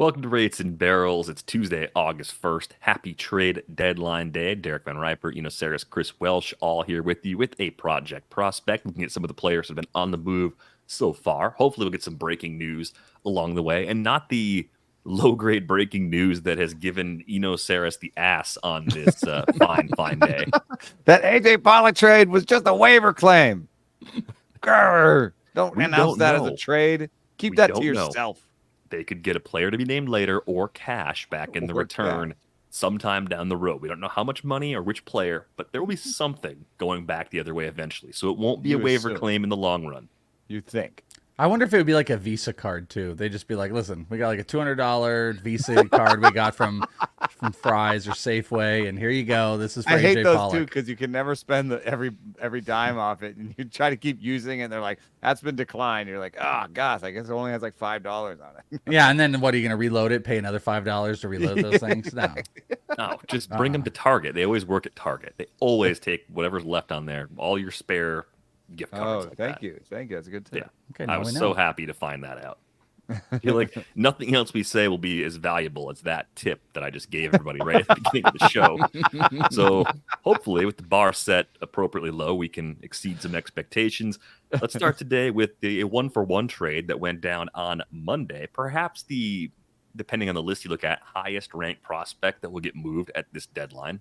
Welcome to Rates and Barrels. It's Tuesday, August 1st. Happy trade deadline day. Derek Van Riper, Eno Saris, Chris Welsh, all here with you with a project prospect. Looking at some of the players that have been on the move so far. Hopefully we'll get some breaking news along the way, and not the low-grade breaking news that has given Eno Saris the ass on this fine day. That AJ Pollock trade was just a waiver claim. Grr. Don't announce that as a trade. Keep that to yourself. They could get a player to be named later or cash back in the return sometime down the road. We don't know how much money or which player, but there will be something going back the other way eventually. So it won't be a waiver claim in the long run. You think? I wonder if it would be like a Visa card too. They'd just be like, listen, we got like a $200 Visa card we got from Fry's or Safeway, and here you go. This is for I hate AJ those Pollock. too, because you can never spend every dime off it, and you try to keep using it, and they're like, that's been declined. You're like, oh gosh, I guess it only has like $5 on it. Yeah, and then what are you going to reload it? Pay another $5 to reload those things? No. No, just bring them to Target. They always work at Target. They always take whatever's left on there, all your spare gift cards. Thank you. That's a good tip. Yeah. Okay, I was so happy to find that out. I feel like nothing else we say will be as valuable as that tip that I just gave everybody right at the beginning of the show. So hopefully with the bar set appropriately low, we can exceed some expectations. Let's start today with a 1-for-1 trade that went down on Monday. Perhaps depending on the list you look at, highest ranked prospect that will get moved at this deadline.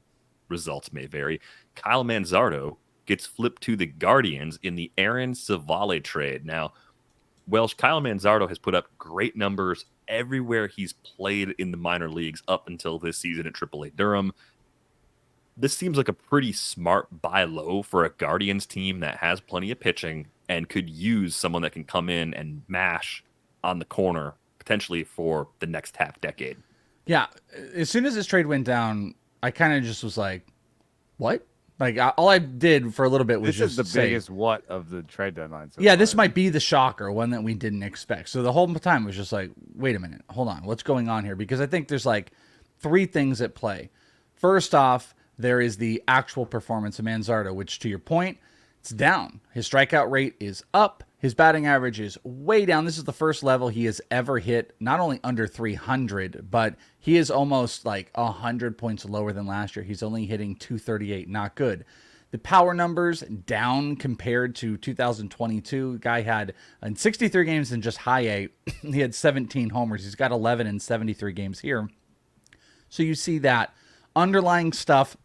Results may vary. Kyle Manzardo gets flipped to the Guardians in the Aaron Civale trade. Now, Welsh, Kyle Manzardo has put up great numbers everywhere he's played in the minor leagues up until this season at AAA Durham. This seems like a pretty smart buy low for a Guardians team that has plenty of pitching and could use someone that can come in and mash on the corner potentially for the next half decade. Yeah, as soon as this trade went down, I kind of just was like, what? Like, all I did for a little bit was this is the biggest what of the trade deadline. So yeah, this might be the shocker, one that we didn't expect. So the whole time was just like, wait a minute, hold on, what's going on here? Because I think there's like three things at play. First off, there is the actual performance of Manzardo, which to your point, it's down. His strikeout rate is up. His batting average is way down. This is the first level he has ever hit, not only under 300, but he is almost like 100 points lower than last year. He's only hitting 238. Not good. The power numbers down compared to 2022. The guy had in 63 games in just high A, he had 17 homers. He's got 11 in 73 games here. So you see that underlying stuff,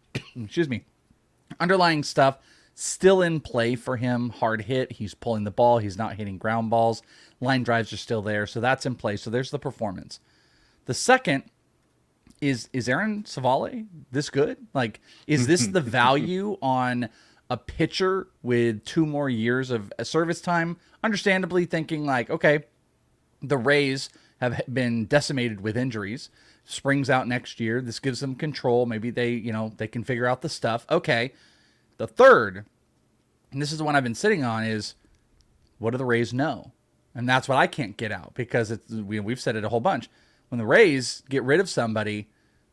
underlying stuff still in play for him. Hard hit. He's pulling the ball. He's not hitting ground balls. Line drives are still there. So that's in play. So there's the performance. The second is Aaron Civale this good? Like, is this the value on a pitcher with 2 more years of service time? Understandably thinking like, okay, the Rays have been decimated with injuries. Spring's out next year. This gives them control. Maybe they can figure out the stuff. Okay. The third, and this is the one I've been sitting on, is what do the Rays know? And that's what I can't get out, because we've said it a whole bunch. When the Rays get rid of somebody,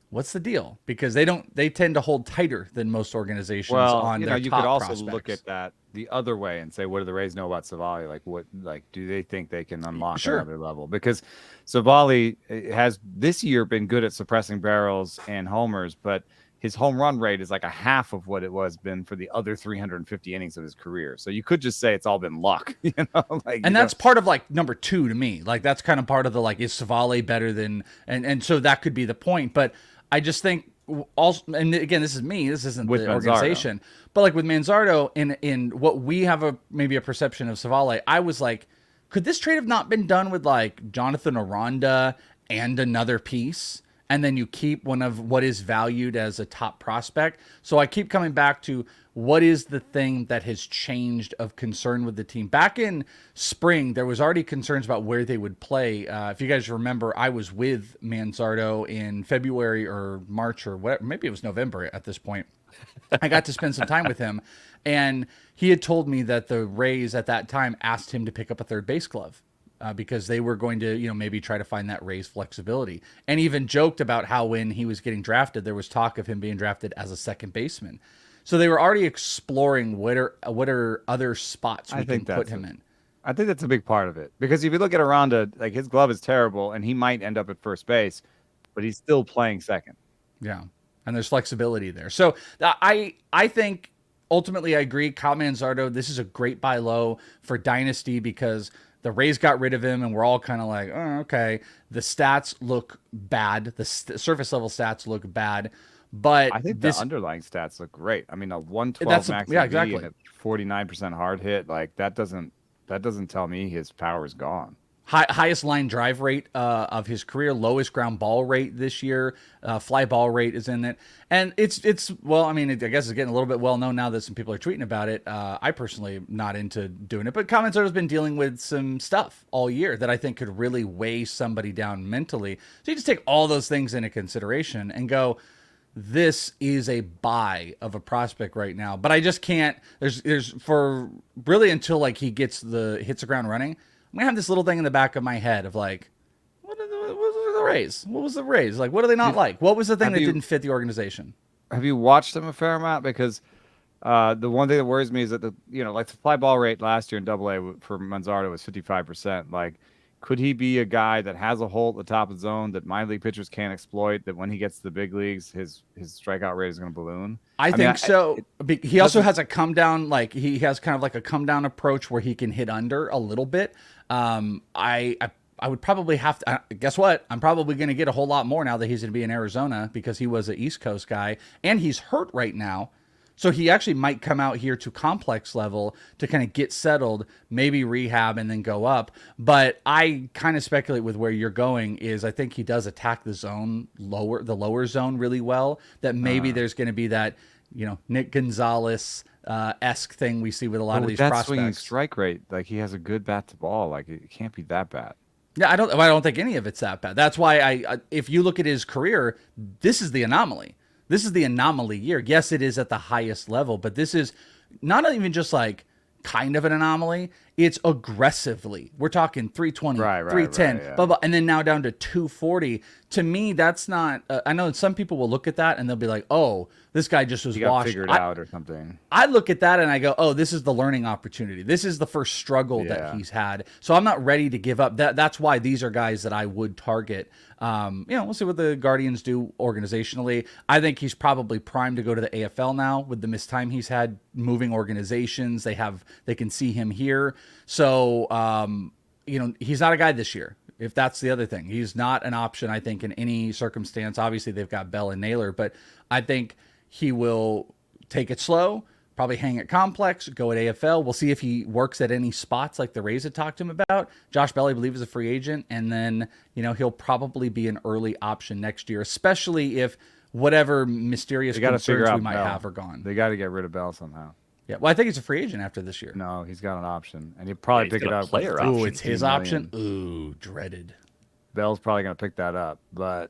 what's the deal? Because they tend to hold tighter than most organizations on their top prospects. You could also look at that the other way and say, what do the Rays know about Civale? Like, do they think they can unlock another level? Because Civale has this year been good at suppressing barrels and homers, but his home run rate is like a half of what it was been for the other 350 innings of his career. So you could just say it's all been luck, and that's part of like number 2 to me. Like, that's kind of part of the, like, is Civale better than, and so that could be the point. But I just think also, and again, this is me, this isn't with the organization, but like with Manzardo in what we have maybe a perception of Civale, I was like, could this trade have not been done with like Jonathan Aranda and another piece? And then you keep one of what is valued as a top prospect. So I keep coming back to what is the thing that has changed of concern with the team. Back in spring, there was already concerns about where they would play. If you guys remember, I was with Manzardo in February or March or whatever. Maybe it was November at this point. I got to spend some time with him. And he had told me that the Rays at that time asked him to pick up a third base glove. Because they were going to, maybe try to find that Rays flexibility, and even joked about how when he was getting drafted, there was talk of him being drafted as a second baseman. So they were already exploring what are other spots we can put him in. I think that's a big part of it, because if you look at Aranda, like his glove is terrible, and he might end up at first base, but he's still playing second. Yeah, and there's flexibility there. So I think ultimately I agree. Kyle Manzardo, this is a great buy low for Dynasty because the Rays got rid of him, and we're all kind of like, oh, okay. The stats look bad. The surface level stats look bad. But I think the underlying stats look great. I mean, a 112 max exactly. And a 49% hard hit, like that doesn't tell me his power is gone. Highest line drive rate of his career, lowest ground ball rate this year, fly ball rate is in it, and it's well, I mean, I guess it's getting a little bit well known now that some people are tweeting about it. I personally am not into doing it, but Commentator has been dealing with some stuff all year that I think could really weigh somebody down mentally. So you just take all those things into consideration and go, this is a buy of a prospect right now. But I just can't. There's for really until like he hits the ground running. I'm gonna have this little thing in the back of my head of like, what was the Rays? What was the Rays like? What do they not like? What was the thing that didn't fit the organization? Have you watched them a fair amount? Because the one thing that worries me is that the fly ball rate last year in AA for Manzardo was 55%. Like, could he be a guy that has a hole at the top of the zone that minor league pitchers can't exploit, that when he gets to the big leagues, his strikeout rate is going to balloon? I think so. He also has a come down, like he has kind of like a come down approach where he can hit under a little bit. I would probably have to, guess what? I'm probably going to get a whole lot more now that he's going to be in Arizona because he was an East Coast guy and he's hurt right now. So he actually might come out here to complex level to kind of get settled, maybe rehab and then go up. But I kind of speculate with where you're going is I think he does attack the lower zone really well, that maybe there's going to be that, Nick Gonzalez esque thing we see with a lot of these prospects. Swinging strike rate, like he has a good bat to ball, like it can't be that bad. Yeah, I don't think any of it's that bad. That's why if you look at his career, this is the anomaly. This is the anomaly year. Yes, it is at the highest level, but this is not even just like kind of an anomaly. It's aggressively. We're talking 320, 310, yeah. Blah, blah, and then now down to 240. To me, that's not. I know some people will look at that and they'll be like, "Oh, this guy just was washed, figured out or something." I look at that and I go, "Oh, this is the learning opportunity. This is the first struggle that he's had." So I'm not ready to give up. That's why these are guys that I would target. We'll see what the Guardians do organizationally. I think he's probably primed to go to the AFL now with the missed time he's had moving organizations. They can see him here. So, he's not a guy this year. If that's the other thing, he's not an option, I think, in any circumstance. Obviously, they've got Bell and Naylor, but I think he will take it slow, probably hang at complex, go at AFL. We'll see if he works at any spots like the Rays had talked to him about. Josh Bell, I believe, is a free agent, and then he'll probably be an early option next year, especially if whatever mysterious concerns we might have are gone. They got to get rid of Bell somehow. Yeah, well, I think he's a free agent after this year. No, he's got an option, and he'll probably pick it up. Ooh, it's his option. Ooh, dreaded. Bell's probably going to pick that up, but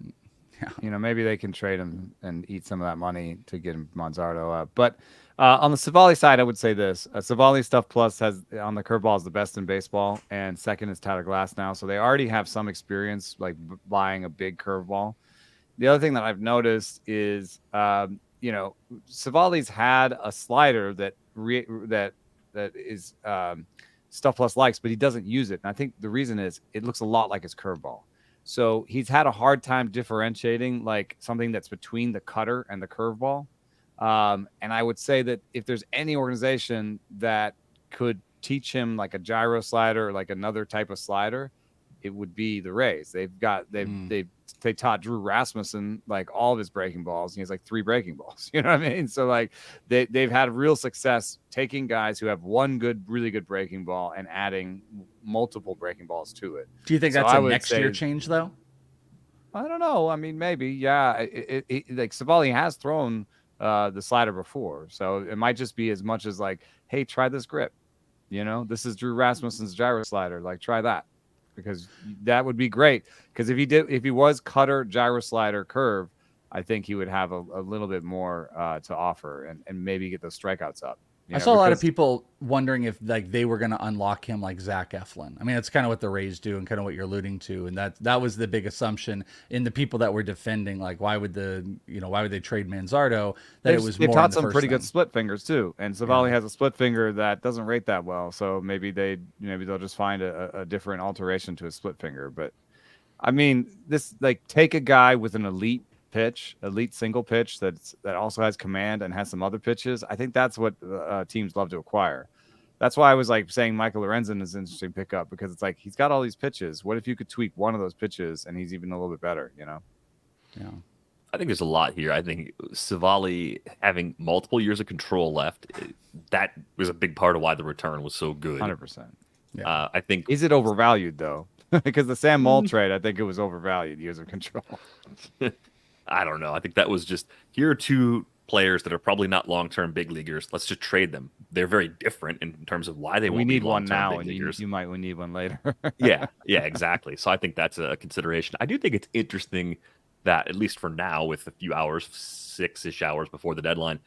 maybe they can trade him and eat some of that money to get him Manzardo up. But on the Civale side, I would say this: Civale Stuff Plus has on the curveball is the best in baseball, and second is Tyler Glass now, so they already have some experience like buying a big curveball. The other thing that I've noticed is, Civale's had a slider that is Stuff Plus likes, but he doesn't use it. And I think the reason is it looks a lot like his curveball. So he's had a hard time differentiating like something that's between the cutter and the curveball. And I would say that if there's any organization that could teach him like a gyro slider or like another type of slider, it would be the Rays. They taught Drew Rasmussen like all of his breaking balls. And he has like 3 breaking balls. You know what I mean? So like they've had real success taking guys who have one really good breaking ball and adding multiple breaking balls to it. Do you think that's a next year change though? I don't know. I mean, maybe, yeah. Like Civale has thrown the slider before, so it might just be as much as like, hey, try this grip. This is Drew Rasmussen's gyro slider. Like, try that. Because that would be great. Because if he was cutter, gyro slider, curve, I think he would have a little bit more to offer and maybe get those strikeouts up. I saw a lot of people wondering if like they were going to unlock him like Zach Eflin. I mean, that's kind of what the Rays do and kind of what you're alluding to. And that was the big assumption in the people that were defending, like, why would they trade Manzardo? They've taught some pretty good split fingers too. And Civale has a split finger that doesn't rate that well. So maybe they'll just find a different alteration to a split finger. But I mean, this, like, take a guy with an elite single pitch that also has command and has some other pitches. I think that's what teams love to acquire. That's why I was like saying Michael Lorenzen is an interesting pickup, because it's like he's got all these pitches. What if you could tweak one of those pitches and he's even a little bit better, you know? Yeah. I think there's a lot here. I think Civale having multiple years of control left, that was a big part of why the return was so good. 100%. Yeah. I think. Is it overvalued though? Because the Sam Moll trade, I think it was overvalued, years of control. I don't know. I think that was just, here are two players that are probably not long-term big leaguers. Let's just trade them. They're very different in terms of why they won't be long-term now, big leaguers. You might need one later. yeah, exactly. So I think that's a consideration. I do think it's interesting that, at least for now, with a few hours, 6-ish hours before the deadline,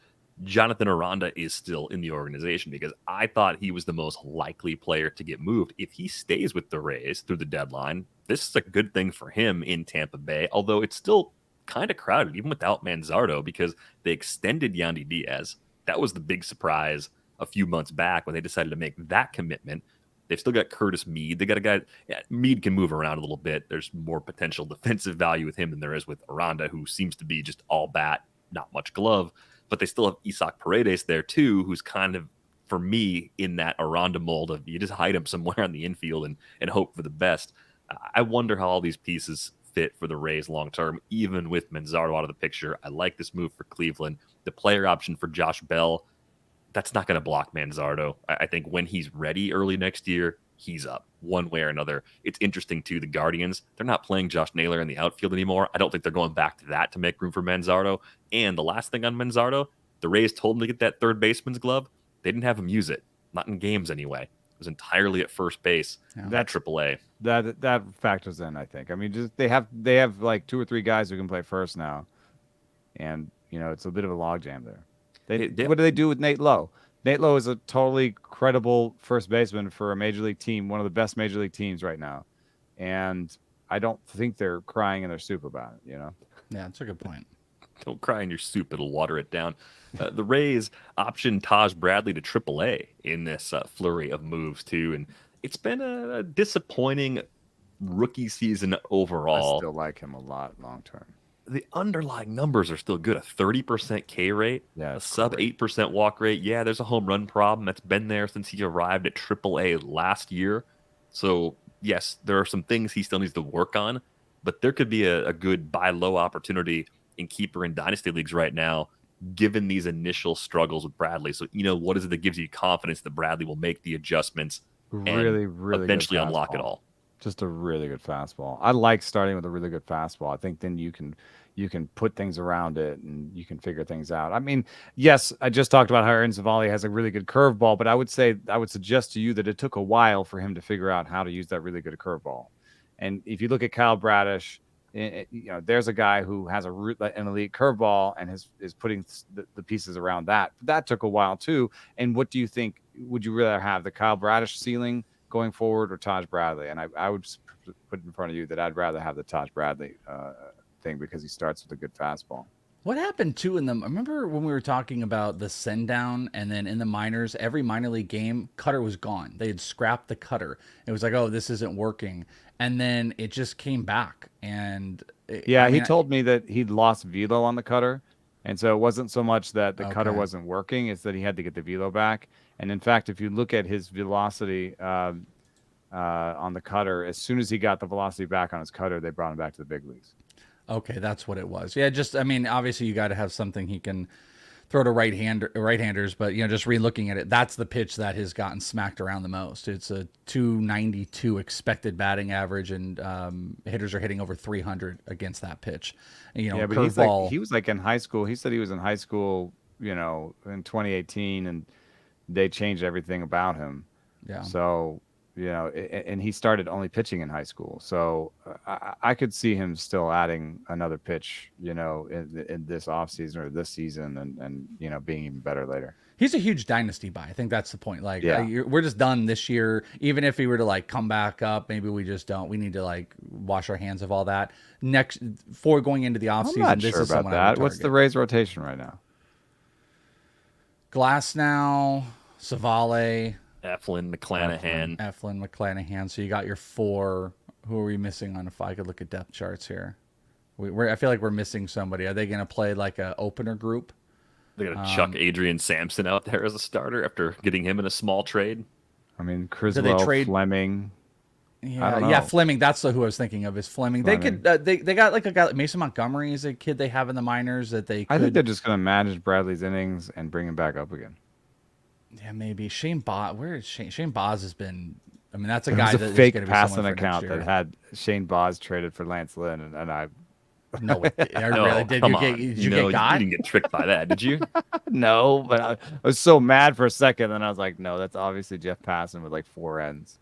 Jonathan Aranda is still in the organization, because I thought he was the most likely player to get moved. If he stays with the Rays through the deadline, this is a good thing for him in Tampa Bay, although it's still kind of crowded, even without Manzardo, because they extended Yandy Diaz. That was the big surprise a few months back when they decided to make that commitment. They've still got Curtis Mead. They got a guy. Yeah, Mead can move around a little bit. There's more potential defensive value with him than there is with Aranda, who seems to be just all bat, not much glove. But they still have Isaac Paredes there too, who's kind of, for me, in that Aranda mold of you just hide him somewhere on the infield and hope for the best. I wonder how all these pieces fit for the Rays long term, even with Manzardo out of the picture. I like this move for Cleveland. The player option for Josh Bell, that's not going to block Manzardo. I think when he's ready early next year, he's up one way or another. It's interesting too, the Guardians, they're not playing Josh Naylor in the outfield anymore. I don't think they're going back to that to make room for Manzardo. And the last thing on Manzardo, the Rays told him to get that third baseman's glove. They didn't have him use it, not in games anyway. It was entirely at first base. That AAA. That factors in, I think. I mean, just they have like 2 or 3 guys who can play first now, and it's a bit of a logjam there. What do they do with Nate Lowe? Nate Lowe is a totally credible first baseman for a major league team, one of the best major league teams right now, and I don't think they're crying in their soup about it. Yeah, that's a good point. Don't cry in your soup; it'll water it down. The Rays optioned Taj Bradley to AAA in this flurry of moves too, and it's been a disappointing rookie season overall. I still like him a lot long term. The underlying numbers are still good. A 30% K rate, a sub 8% walk rate. Yeah, there's a home run problem that's been there since he arrived at AAA last year. So yes, there are some things he still needs to work on, but there could be a good buy low opportunity in keeper and dynasty leagues right now, given these initial struggles with Bradley. So, what is it that gives you confidence that Bradley will make the adjustments really eventually unlock it all? Just a really good fastball. I like starting with a really good fastball. I think then you can put things around it and you can figure things out. I mean, yes, I just talked about how Aaron Civale has a really good curveball, but I would suggest to you that it took a while for him to figure out how to use that really good curveball. And if you look at Kyle Bradish, there's a guy who has an elite curveball and is putting the pieces around that. That took a while too. And what do you think? Would you rather have the Kyle Bradish ceiling going forward or Taj Bradley? And I would put in front of you that I'd rather have the Taj Bradley thing, because he starts with a good fastball. What happened too in them? I remember when we were talking about the send down, and then in the minors, every minor league game, cutter was gone. They had scrapped the cutter. It was like, oh, this isn't working. And then it just came back. And he told me that he'd lost velo on the cutter. And so it wasn't so much that the cutter wasn't working, it's that he had to get the velo back. And in fact, if you look at his velocity on the cutter, as soon as he got the velocity back on his cutter, they brought him back to the big leagues. Okay, that's what it was. Yeah, obviously you got to have something he can throw to right-handers, but just re-looking at it, that's the pitch that has gotten smacked around the most. It's a 292 expected batting average, and hitters are hitting over 300 against that pitch. And, but he was like in high school. He said he was in high school, in 2018, and they changed everything about him. Yeah. So, and he started only pitching in high school. So I could see him still adding another pitch, in this offseason or this season and being even better later. He's a huge dynasty buy. I think that's the point. Like, we're just done this year. Even if he were to like come back up, maybe we just don't. We need to like wash our hands of all that. Next, for going into the offseason, I'm not sure about that. What's the Rays rotation right now? Glasnow, Civale, Eflin, McClanahan. So you got your 4. Who are we missing on? If I could look at depth charts here, I feel like we're missing somebody. Are they going to play like a opener group? They're going to chuck Adrian Sampson out there as a starter after getting him in a small trade. I mean, Criswell, Fleming. Yeah, Fleming. That's who I was thinking of. Is Fleming? They could. They got like a guy. Mason Montgomery is a kid they have in the minors that they. I think they're just going to manage Bradley's innings and bring him back up again. Yeah, maybe Shane Boz. Where is Shane? Shane Boz has been. I mean, that's a guy that's a fake passing account that had Shane Boz traded for Lance Lynn, and I. No, really did. Did you get got? You didn't get tricked by that, did you? No, but I was so mad for a second, and I was like, no, that's obviously Jeff Passan with like 4 ends.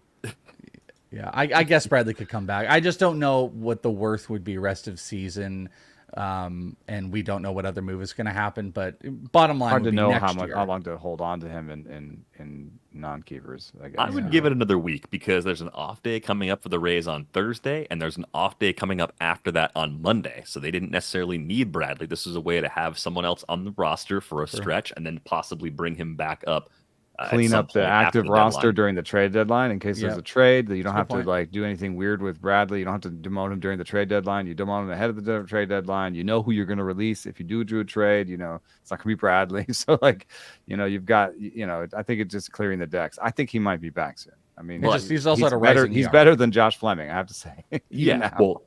Yeah, I guess Bradley could come back. I just don't know what the worth would be rest of season, and we don't know what other move is going to happen. But bottom line, hard to know how long to hold on to him in non-keepers. I guess. I would give it another week because there's an off day coming up for the Rays on Thursday, and there's an off day coming up after that on Monday. So they didn't necessarily need Bradley. This is a way to have someone else on the roster for a stretch, and then possibly bring him back up. Clean up the active roster during the trade deadline in case there's a trade that you don't have to like do anything weird with Bradley. You don't have to demote him during the trade deadline. You demote him ahead of the trade deadline. You know who you're going to release if you do a trade. You know it's not going to be Bradley. So like, you've got I think it's just clearing the decks. I think he might be back soon. I mean, he's also at a rising. He's better than Josh Fleming, I have to say. Well,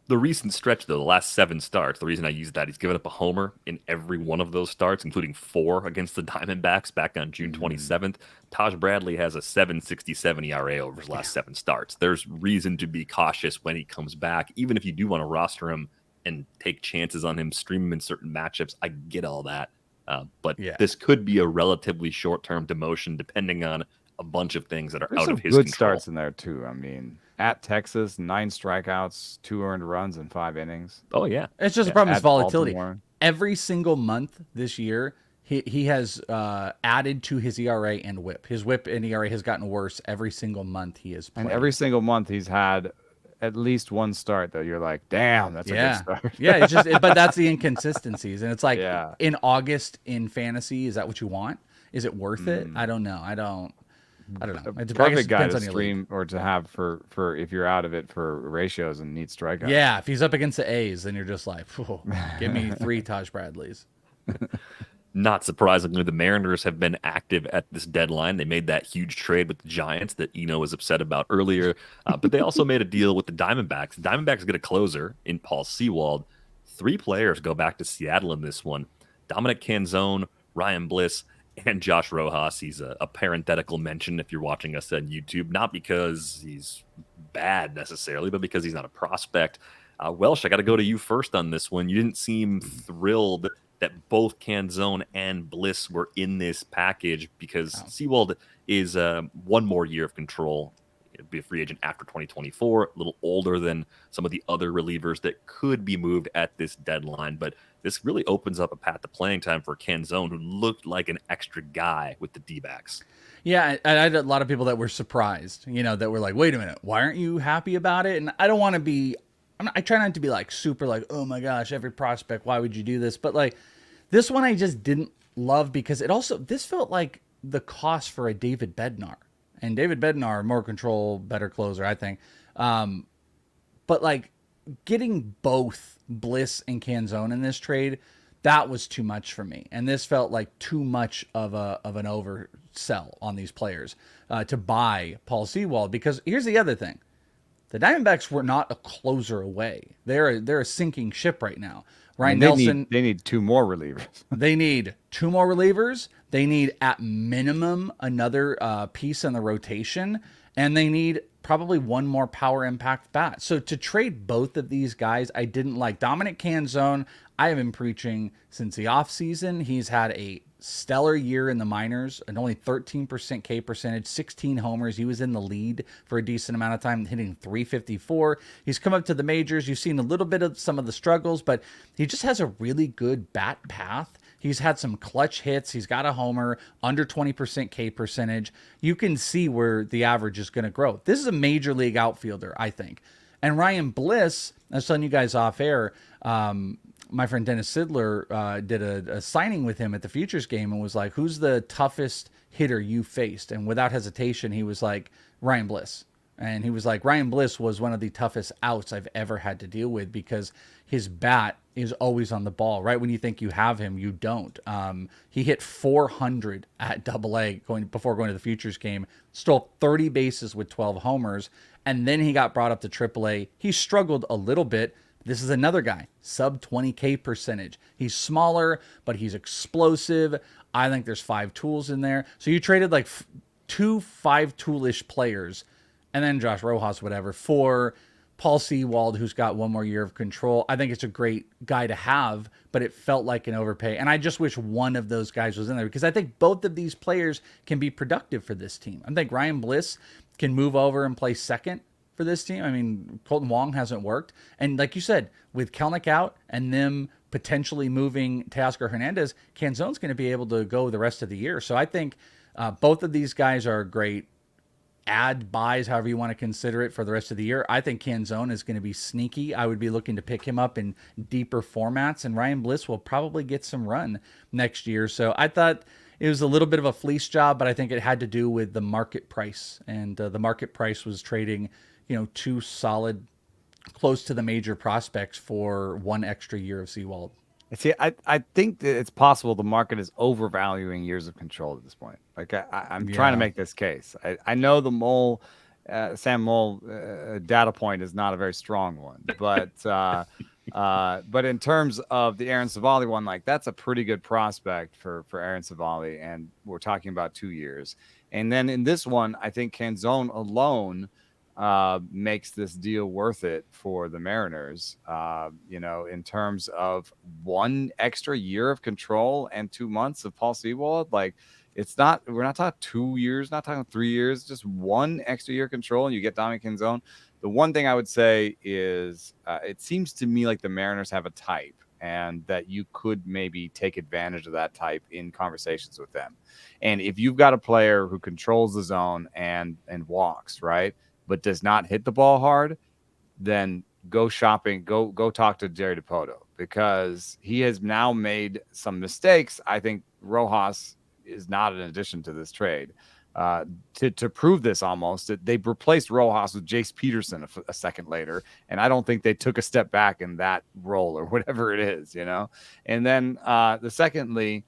the recent stretch, though, the last 7 starts, the reason I use that, he's given up a homer in every one of those starts, including 4 against the Diamondbacks back on June 27th. Taj Bradley has a 7.67 ERA over his last 7 starts. There's reason to be cautious when he comes back, even if you do want to roster him and take chances on him, stream him in certain matchups. I get all that. But this could be a relatively short-term demotion depending on a bunch of things that are out of his control. Good starts in there, too. I mean, at Texas, 9 strikeouts, 2 earned runs in 5 innings. Oh, yeah. It's just the problem is volatility. Baltimore. Every single month this year, he has added to his ERA and whip. His whip and ERA has gotten worse every single month he has played. And every single month he's had at least one start that you're like, damn, that's a good start. It's just, but that's the inconsistencies. And it's like in August in fantasy, is that what you want? Is it worth it? I don't know. I don't know. It's a perfect guy to stream or to have for if you're out of it for ratios and need strikeouts. Yeah, if he's up against the A's, then you're just like, give me 3 Taj Bradleys. Not surprisingly, the Mariners have been active at this deadline. They made that huge trade with the Giants that Eno was upset about earlier, but they also made a deal with the Diamondbacks. The Diamondbacks get a closer in Paul Sewald. 3 players go back to Seattle in this one. Dominic Canzone, Ryan Bliss, and Josh Rojas. He's a parenthetical mention if you're watching us on YouTube, not because he's bad necessarily, but because he's not a prospect. Welsh, I got to go to you first on this one. You didn't seem thrilled that both Canzone and Bliss were in this package because Sewald is 1 more year of control. He'll be a free agent after 2024, a little older than some of the other relievers that could be moved at this deadline. But this really opens up a path to playing time for Canzone, who looked like an extra guy with the D-backs. Yeah, I had a lot of people that were surprised, that were like, wait a minute, why aren't you happy about it? And I don't want to be, I try not to be like super like, oh my gosh, every prospect, why would you do this? But like this one I just didn't love because this felt like the cost for a David Bednar. And David Bednar, more control, better closer, I think. But like getting both Bliss and Canzone in this trade, that was too much for me. And this felt like too much of an oversell on these players to buy Paul Sewald. Because here's the other thing. The Diamondbacks were not a closer away. They're a sinking ship right now. Ryan Nelson. They need 2 more relievers. They need 2 more relievers. They need at minimum another piece in the rotation, and they need probably 1 more power impact bat. So to trade both of these guys, I didn't like. Dominic Canzone, I have been preaching since the offseason. He's had a stellar year in the minors, and only 13% K percentage, 16 homers. He was in the lead for a decent amount of time, hitting .354. He's come up to the majors. You've seen a little bit of some of the struggles, but he just has a really good bat path. He's had some clutch hits. He's got a homer, under 20% K percentage. You can see where the average is going to grow. This is a major league outfielder, I think. And Ryan Bliss, I was telling you guys off air, my friend Dennis Sidler did a signing with him at the Futures game and was like, who's the toughest hitter you faced? And without hesitation, he was like, Ryan Bliss. And he was like, Ryan Bliss was one of the toughest outs I've ever had to deal with because his bat is always on the ball. Right when you think you have him, you don't. He hit 400 at Double-A before going to the Futures game, stole 30 bases with 12 homers, and then he got brought up to Triple-A. He struggled a little bit. This is another guy, sub 20K percentage. He's smaller, but he's explosive. I think there's 5 tools in there. So you traded like 2 5-toolish players, and then Josh Rojas, whatever, for Paul Sewald, who's got 1 more year of control. I think it's a great guy to have, but it felt like an overpay. And I just wish one of those guys was in there because I think both of these players can be productive for this team. I think Ryan Bliss can move over and play second for this team. I mean, Colton Wong hasn't worked. And like you said, with Kelnick out and them potentially moving Teoscar Hernandez, Canzone's going to be able to go the rest of the year. So I think both of these guys are great add buys, however you want to consider it, for the rest of the year. I think Canzone is going to be sneaky. I would be looking to pick him up in deeper formats, and Ryan Bliss will probably get some run next year. So I thought it was a little bit of a fleece job, but I think it had to do with the market price, and the market price was trading, 2 solid, close to the major prospects for 1 extra year of Sewald. See, I think that it's possible the market is overvaluing years of control at this point. Like I'm trying to make this case. I know the Sam Mole data point is not a very strong one, but in terms of the Aaron Civale one, like that's a pretty good prospect for Aaron Civale, and we're talking about 2 years. And then in this one, I think Canzone alone makes this deal worth it for the Mariners, in terms of 1 extra year of control and 2 months of Paul Sewald. Like we're not talking 2 years, not talking 3 years, just 1 extra year control and you get Dominic Canzone. The one thing I would say is it seems to me like the Mariners have a type and that you could maybe take advantage of that type in conversations with them. And if you've got a player who controls the zone and walks, right, but does not hit the ball hard, then go shopping, go talk to Jerry Dipoto, because he has now made some mistakes. I think Rojas is not an addition to this trade. To prove this, almost, they replaced Rojas with Jace Peterson a second later, and I don't think they took a step back in that role or whatever it is, And then secondly,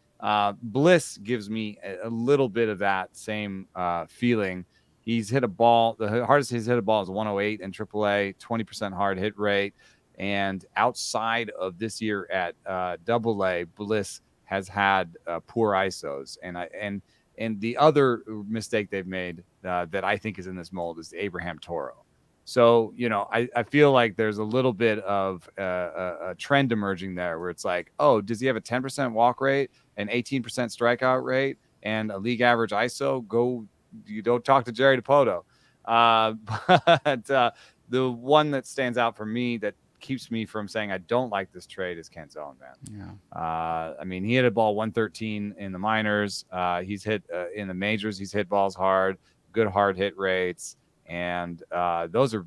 Bliss gives me a little bit of that same feeling. He's hit a ball. The hardest he's hit a ball is 108 in AAA, 20% hard hit rate. And outside of this year at AA, Bliss has had poor ISOs. And the other mistake they've made that I think is in this mold is Abraham Toro. So, I feel like there's a little bit of a trend emerging there where it's like, oh, does he have a 10% walk rate, an 18% strikeout rate, and a league average ISO? You don't talk to Jerry Dipoto. But the one that stands out for me that keeps me from saying I don't like this trade is Canzone, man. Yeah. He hit a ball 113 in the minors. He's hit in the majors. He's hit balls hard, good hard hit rates. And those are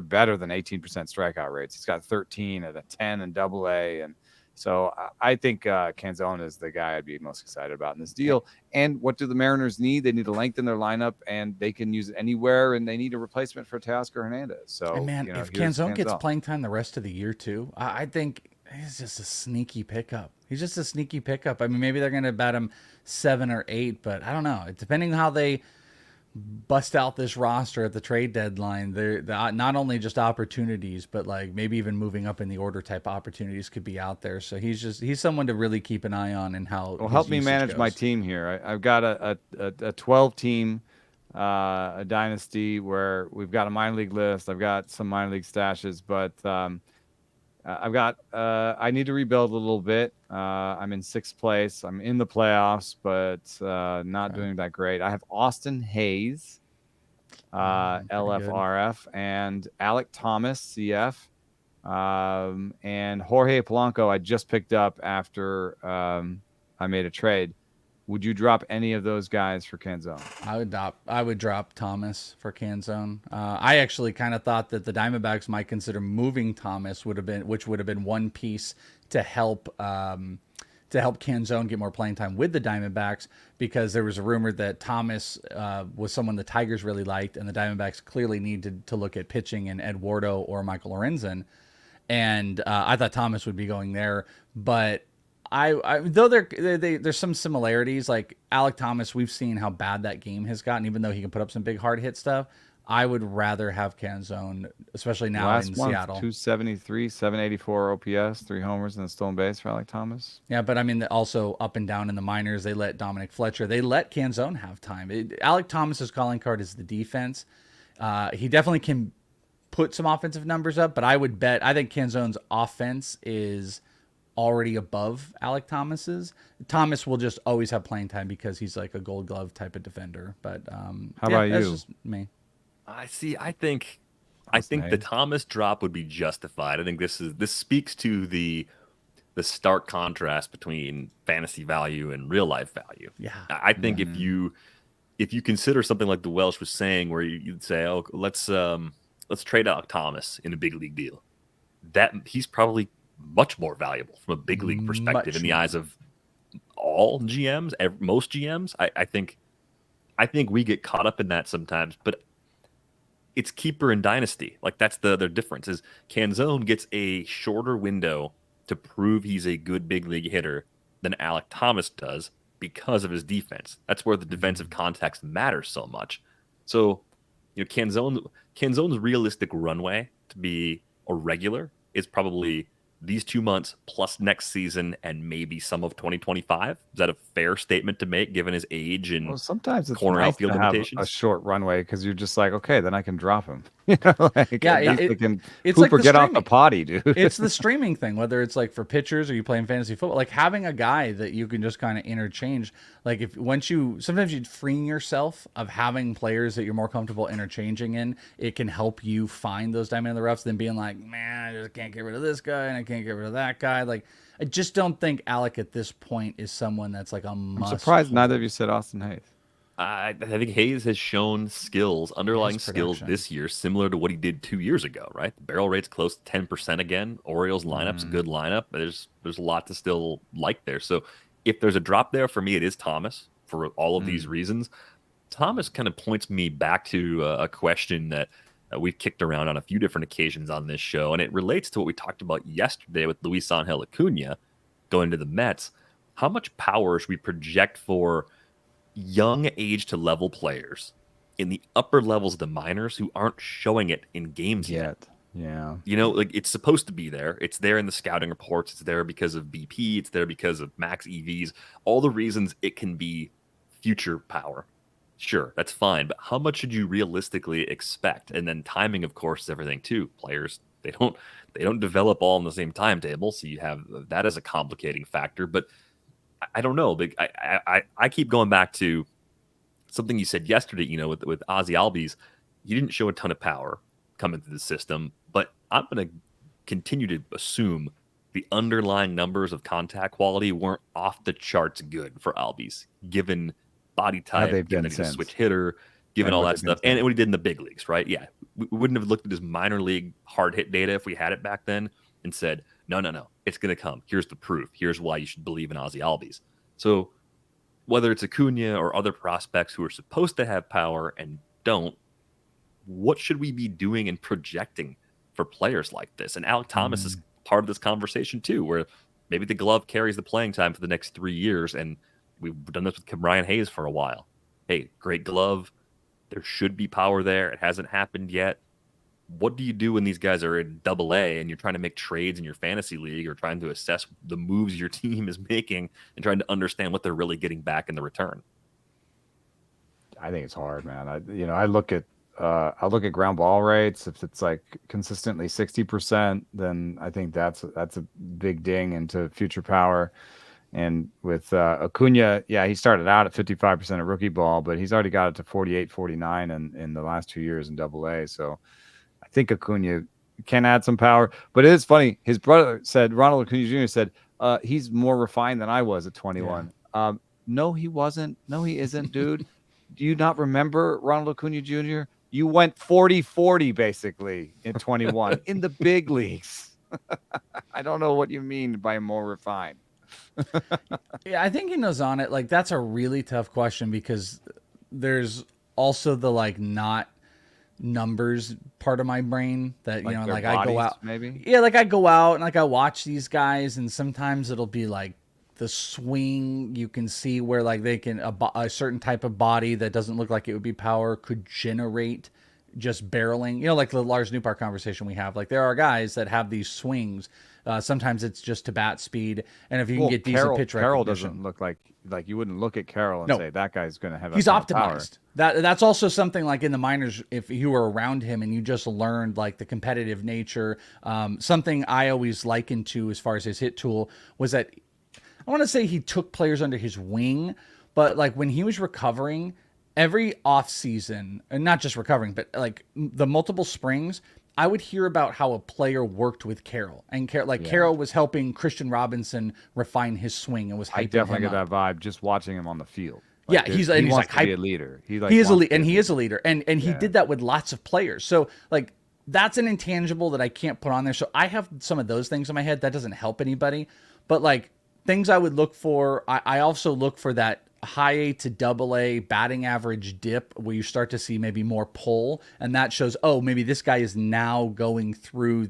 better than 18% strikeout rates. He's got 13 at a 10 in AA. And so I think Canzone is the guy I'd be most excited about in this deal. And what do the Mariners need? They need to lengthen their lineup, and they can use it anywhere, and they need a replacement for Teoscar Hernandez. So, if Canzone gets playing time the rest of the year too, I think he's just a sneaky pickup. He's just a sneaky pickup. Maybe they're going to bet him 7 or 8, but I don't know. Depending on how they bust out this roster at the trade deadline, they're not only just opportunities, but like maybe even moving up in the order type opportunities could be out there. So he's someone to really keep an eye on and how. Well, help me manage my team here. I've got a 12 team, a dynasty where we've got a minor league list. I've got some minor league stashes, but I need to rebuild a little bit. I'm in 6th place. I'm in the playoffs, but not doing that great. I have Austin Hayes, LFRF, and Alec Thomas, CF, and Jorge Polanco I just picked up after I made a trade. Would you drop any of those guys for Canzone? I would drop Thomas for Canzone. I actually kind of thought that the Diamondbacks might consider moving Thomas, which would have been one piece to help Canzone get more playing time with the Diamondbacks, because there was a rumor that Thomas was someone the Tigers really liked, and the Diamondbacks clearly needed to look at pitching in Eduardo or Michael Lorenzen. And I thought Thomas would be going there, but though there's some similarities. Like Alek Thomas, we've seen how bad that game has gotten, even though he can put up some big hard hit stuff. I would rather have Canzone, especially now in Seattle. 273, 784 OPS, 3 homers and a stolen base for Alek Thomas. Yeah, but I mean, also up and down in the minors, they let Dominic Fletcher, they let Canzone have time. Alek Thomas's calling card is the defense. He definitely can put some offensive numbers up, but I think Canzone's offense is already above Alek Thomas's. Thomas will just always have playing time because he's like a Gold Glove type of defender. But how about you? That's just me. I think the Thomas drop would be justified. I think this speaks to the stark contrast between fantasy value and real life value. Yeah. I think if you consider something like the Welsh was saying, where you'd say, oh, let's trade Alek Thomas in a big league deal, that he's probably much more valuable from a big league perspective in the eyes of all GMs, most GMs. I think we get caught up in that sometimes, but it's keeper and dynasty. Like that's the difference is Canzone gets a shorter window to prove he's a good big league hitter than Alek Thomas does because of his defense. That's where the defensive context matters so much. So, Canzone's realistic runway to be a regular is probably these 2 months plus next season and maybe some of 2025. Is that a fair statement to make given his age and sometimes it's corner nice outfield to limitations? Have a short runway because you're just like, okay, then I can drop him. It's Cooper, get off the potty, dude. It's the streaming thing, whether it's like for pitchers or you playing fantasy football, like having a guy that you can just kind of interchange. Like sometimes you'd freeing yourself of having players that you're more comfortable interchanging in. It can help you find those diamond in the roughs than being like, man, I just can't get rid of this guy and I can't get rid of that guy. Like, I just don't think Alek at this point is someone that's like a must. I'm surprised neither of you said Austin Hayes. I think Hayes has shown underlying skills this year, similar to what he did 2 years ago, right? The barrel rate's close to 10% again. Orioles lineup's a good lineup. There's a lot to still like there. So if there's a drop there, for me, it is Thomas for all of these reasons. Thomas kind of points me back to a question that we've kicked around on a few different occasions on this show, and it relates to what we talked about yesterday with Luis Angel Acuna going to the Mets. How much power should we project for young age to level players in the upper levels of the minors who aren't showing it in games yet? Yeah. Like it's supposed to be there. It's there in the scouting reports. It's there because of BP. It's there because of max EVs. All the reasons it can be future power. Sure, that's fine. But how much should you realistically expect? And then timing, of course, is everything too. Players, they don't develop all in the same timetable. So you have that as a complicating factor. But I don't know. I keep going back to something you said yesterday, with Ozzy Albies. He didn't show a ton of power coming through the system, but I'm going to continue to assume the underlying numbers of contact quality weren't off the charts good for Albies, given body type, given that he's a switch hitter, given all that stuff, and what he did in the big leagues, right? Yeah, we wouldn't have looked at his minor league hard hit data if we had it back then and said, no, it's going to come. Here's the proof. Here's why you should believe in Ozzy Albies. So whether it's Acuna or other prospects who are supposed to have power and don't, what should we be doing and projecting for players like this? And Alek Thomas is part of this conversation too, where maybe the glove carries the playing time for the next 3 years. And we've done this with Ryan Hayes for a while. Hey, great glove. There should be power there. It hasn't happened yet. What do you do when these guys are in AA and you're trying to make trades in your fantasy league or trying to assess the moves your team is making and trying to understand what they're really getting back in the return? I think it's hard, man. I look at ground ball rates. If it's like consistently 60%, then I think that's a big ding into future power. And with Acuna, yeah, he started out at 55% of rookie ball, but he's already got it to 48, 49 in the last 2 years in AA. So I think Acuna can add some power. But it is funny. His brother said, Ronald Acuna Jr. said, he's more refined than I was at 21. Yeah. No, he wasn't. No, he isn't, dude. Do you not remember Ronald Acuna Jr.? You went 40-40 basically in 21 in the big leagues. I don't know what you mean by more refined. Yeah, I think he knows on it. Like, that's a really tough question because there's also the like not numbers part of my brain that, you know, like I go out maybe. Yeah, like I go out and like I watch these guys and sometimes it'll be like the swing, you can see where like they can a certain type of body that doesn't look like it would be power could generate just barreling, you know, like the Lars Newpark conversation we have. Like there are guys that have these swings. Sometimes it's just to bat speed, and if you can get decent pitch recognition. Carroll doesn't look like you wouldn't look at Carroll and say that guy's going to have. He's optimized. That's also something like in the minors. If you were around him and you just learned like the competitive nature, something I always likened to as far as his hit tool was that I want to say he took players under his wing, but like when he was recovering every off season, and not just recovering, but like the multiple springs, I would hear about how a player worked with Carroll, and Carroll was helping Christian Robinson refine his swing and was hyping him up. I definitely get that vibe just watching him on the field. Like, yeah, he's wants like to be a leader. He is a leader, and he is a leader, and he did that with lots of players. So like that's an intangible that I can't put on there. So I have some of those things in my head. That doesn't help anybody, but like things I would look for. I also look for that high A to double A batting average dip where you start to see maybe more pull, and that shows, oh, maybe this guy is now going through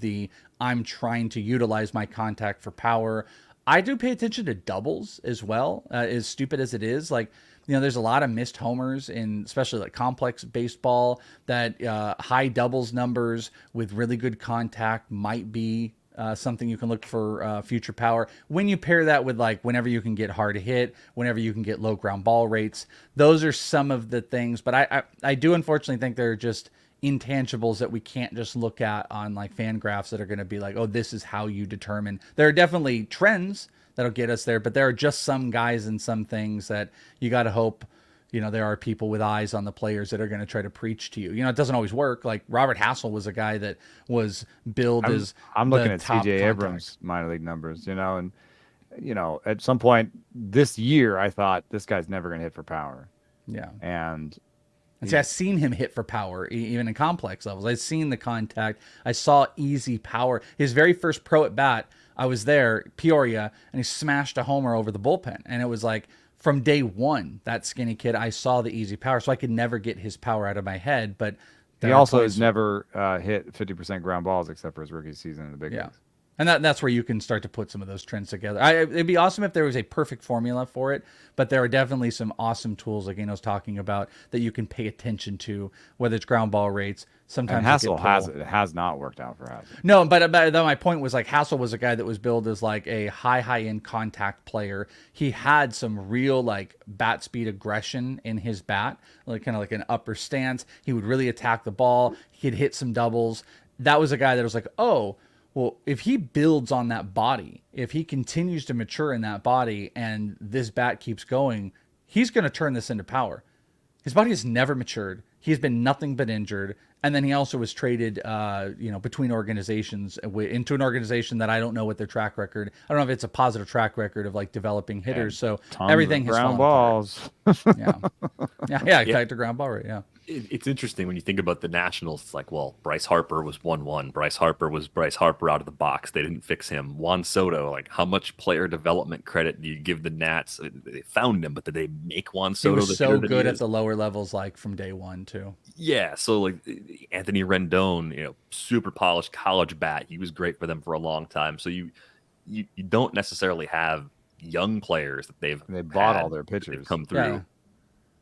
I'm trying to utilize my contact for power. I do pay attention to doubles as well, as stupid as it is. Like, you know, there's a lot of missed homers in especially like complex baseball that high doubles numbers with really good contact might be something you can look for future power. When you pair that with like whenever you can get hard hit, whenever you can get low ground ball rates, those are some of the things. But I do unfortunately think they're just intangibles that we can't just look at on like fan graphs that are going to be like, oh, this is how you determine. There are definitely trends that'll get us there, but there are just some guys and some things that you got to hope, you know, there are people with eyes on the players that are going to try to preach to you. You know, it doesn't always work. Like Robert Hassell was a guy that was billed as I'm looking at CJ Abrams' minor league numbers, you know, and, you know, at some point this year, I thought this guy's never going to hit for power. Yeah. And see, I've seen him hit for power, even in complex levels. I've seen the contact. I saw easy power. His very first pro at bat, I was there, Peoria, and he smashed a homer over the bullpen. And it was like, from day one, that skinny kid, I saw the easy power, so I could never get his power out of my head. But he also has never hit 50% ground balls except for his rookie season in the big leagues. And that's where you can start to put some of those trends together. It'd be awesome if there was a perfect formula for it, but there are definitely some awesome tools like Eno's talking about that you can pay attention to, whether it's ground ball rates. Sometimes Hassell has not worked out for Hassell. No, but my point was like Hassell was a guy that was billed as like a high end contact player. He had some real like bat speed aggression in his bat, like kind of like an upper stance. He would really attack the ball. He'd hit some doubles. That was a guy that was like, oh, well, if he builds on that body, if he continues to mature in that body and this bat keeps going, he's going to turn this into power. His body has never matured. He's been nothing but injured. And then he also was traded, between organizations into an organization that I don't know what their track record. I don't know if it's a positive track record of like developing hitters. So everything has ground balls. yeah, to ground ball rate. Yeah. It's interesting when you think about the Nationals. It's like, well, Bryce Harper was 1-1. Bryce Harper was Bryce Harper out of the box. They didn't fix him. Juan Soto, like, how much player development credit do you give the Nats? They found him, but did they make Juan Soto? He was so good at the lower levels, like from day one too. Yeah, so like Anthony Rendon, you know, super polished college bat. He was great for them for a long time. So you don't necessarily have young players that they bought all their pitchers come through. Yeah.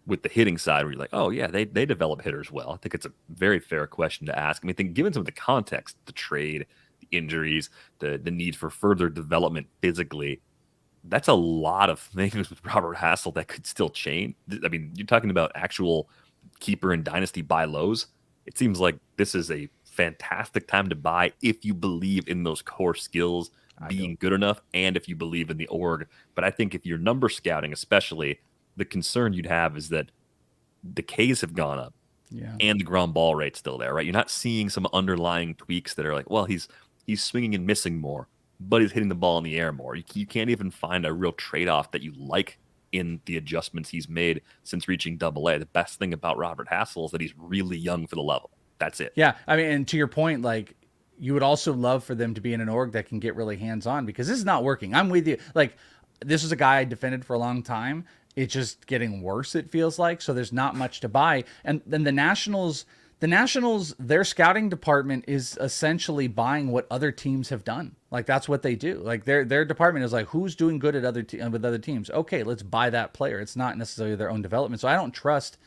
With the hitting side, where you're like, oh yeah, they develop hitters well. I think it's a very fair question to ask. I mean, given some of the context, the trade, the injuries, the need for further development physically, that's a lot of things with Robert Hassell that could still change. I mean, you're talking about actual keeper and dynasty buy lows. It seems like this is a fantastic time to buy if you believe in those core skills being good enough, and if you believe in the org. But I think if you're number scouting, especially, the concern you'd have is that the Ks have gone up. and the ground ball rate's still there, right? You're not seeing some underlying tweaks that are like, well, he's swinging and missing more, but he's hitting the ball in the air more. You can't even find a real trade-off that you like in the adjustments he's made since reaching Double-A. The best thing about Robert Hassell is that he's really young for the level. That's it. Yeah, I mean, and to your point, like, you would also love for them to be in an org that can get really hands-on, because this is not working. I'm with you. Like, this is a guy I defended for a long time. It's just getting worse, it feels like. So there's not much to buy. And then the Nationals, their scouting department is essentially buying what other teams have done. Like, that's what they do. Like, their department is like, who's doing good at with other teams? Okay, let's buy that player. It's not necessarily their own development. So I don't trust,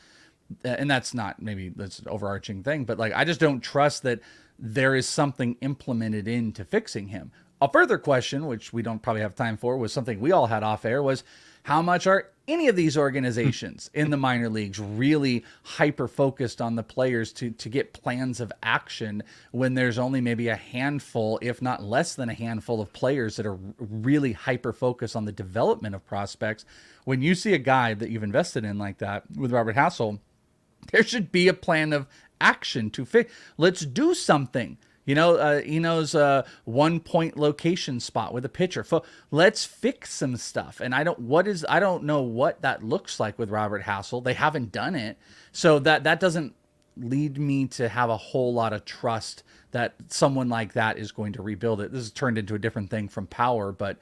and that's not, maybe that's an overarching thing, but like, I just don't trust that there is something implemented into fixing him. A further question, which we don't probably have time for, was something we all had off air, was how much are any of these organizations in the minor leagues really hyper-focused on the players to get plans of action when there's only maybe a handful, if not less than a handful of players that are really hyper-focused on the development of prospects? When you see a guy that you've invested in like that with Robert Hassell, there should be a plan of action to fix. Let's do something. You know, Eno's 1 point location spot with a pitcher. Let's fix some stuff. And I don't know what that looks like with Robert Hassell. They haven't done it. So that doesn't lead me to have a whole lot of trust that someone like that is going to rebuild it. This has turned into a different thing from Power, but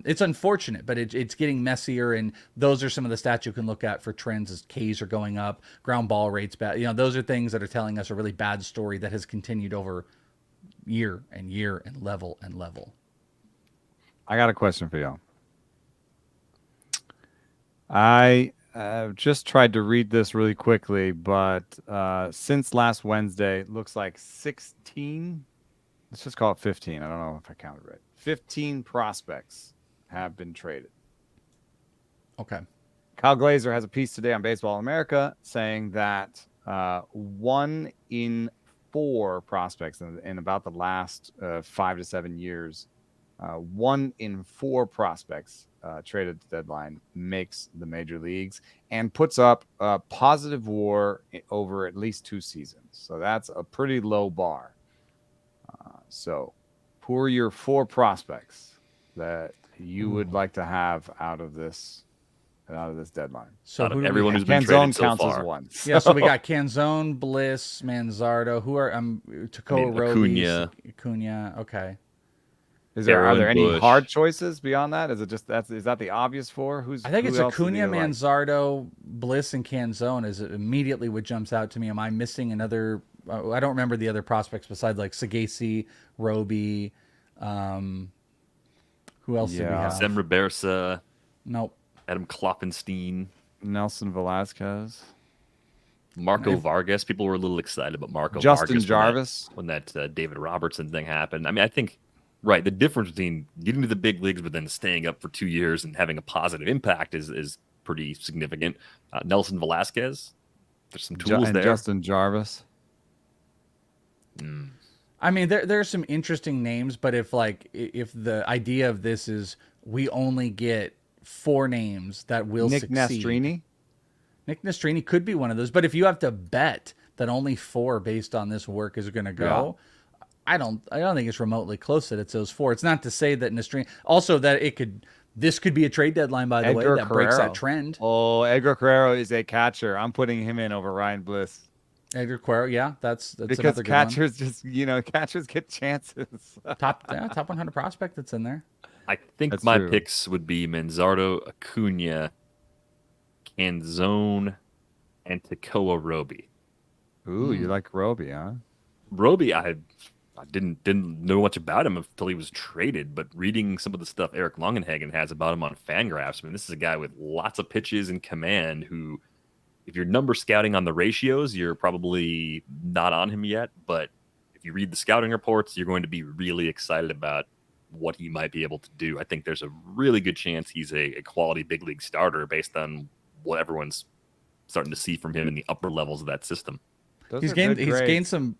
it's unfortunate, but it's getting messier. And those are some of the stats you can look at for trends as Ks are going up, ground ball rates bad. You know, those are things that are telling us a really bad story that has continued over year and year and level and level. I got a question for y'all. I just tried to read this really quickly, but since last Wednesday, it looks like 16, let's just call it 15. I don't know if I counted right. 15 prospects have been traded. Okay. Kyle Glazer has a piece today on Baseball America saying that 1 in 4 prospects in about the last 5 to 7 years, 1 in 4 prospects traded at the deadline makes the major leagues and puts up a positive WAR over at least 2 seasons. So that's a pretty low bar. So who are your 4 prospects that you would like to have out of this deadline? So out of everyone who's been traded so counts far. As one. Yeah, so we got Canzone, Bliss, Manzardo. Who are Tekoah Roby, Acuna. Okay. Are there any hard choices beyond that? Is it just is that the obvious 4? I think it's Acuna, Manzardo, Bliss, and Canzone is immediately what jumps out to me. Am I missing another? I don't remember the other prospects besides like Sagasi, Roby. Who else did we have? Semra Bersa. Nope. Adam Kloppenstein. Nelson Velasquez. Marco Vargas. People were a little excited about Marco Justin Vargas Jarvis. when that David Robertson thing happened. I mean, I think, right, the difference between getting to the big leagues but then staying up for 2 years and having a positive impact is pretty significant. Nelson Velasquez, there's some tools there. Justin Jarvis. I mean, there's some interesting names, but if the idea of this is we only get 4 names that will succeed. Nick Nastrini could be one of those, but if you have to bet that only 4 based on this work is going to go, I don't think it's remotely close that it's those 4. It's not to say that Nastrini, also that this could be a trade deadline, by the way, that breaks that trend. Oh, Edgar Carrero is a catcher. I'm putting him in over Ryan Bliss. Edgar Carrero, yeah, that's because catchers just catchers get chances. top 100 prospect that's in there. I think my picks would be Manzardo, Acuna, Canzone, and Tekoah Roby. Ooh, you like Roby, huh? Roby, I didn't know much about him until he was traded, but reading some of the stuff Eric Longenhagen has about him on Fangraphs, I mean, this is a guy with lots of pitches and command who, if you're number scouting on the ratios, you're probably not on him yet, but if you read the scouting reports, you're going to be really excited about what he might be able to do. I think there's a really good chance he's a quality big league starter based on what everyone's starting to see from him in the upper levels of that system. He's gained some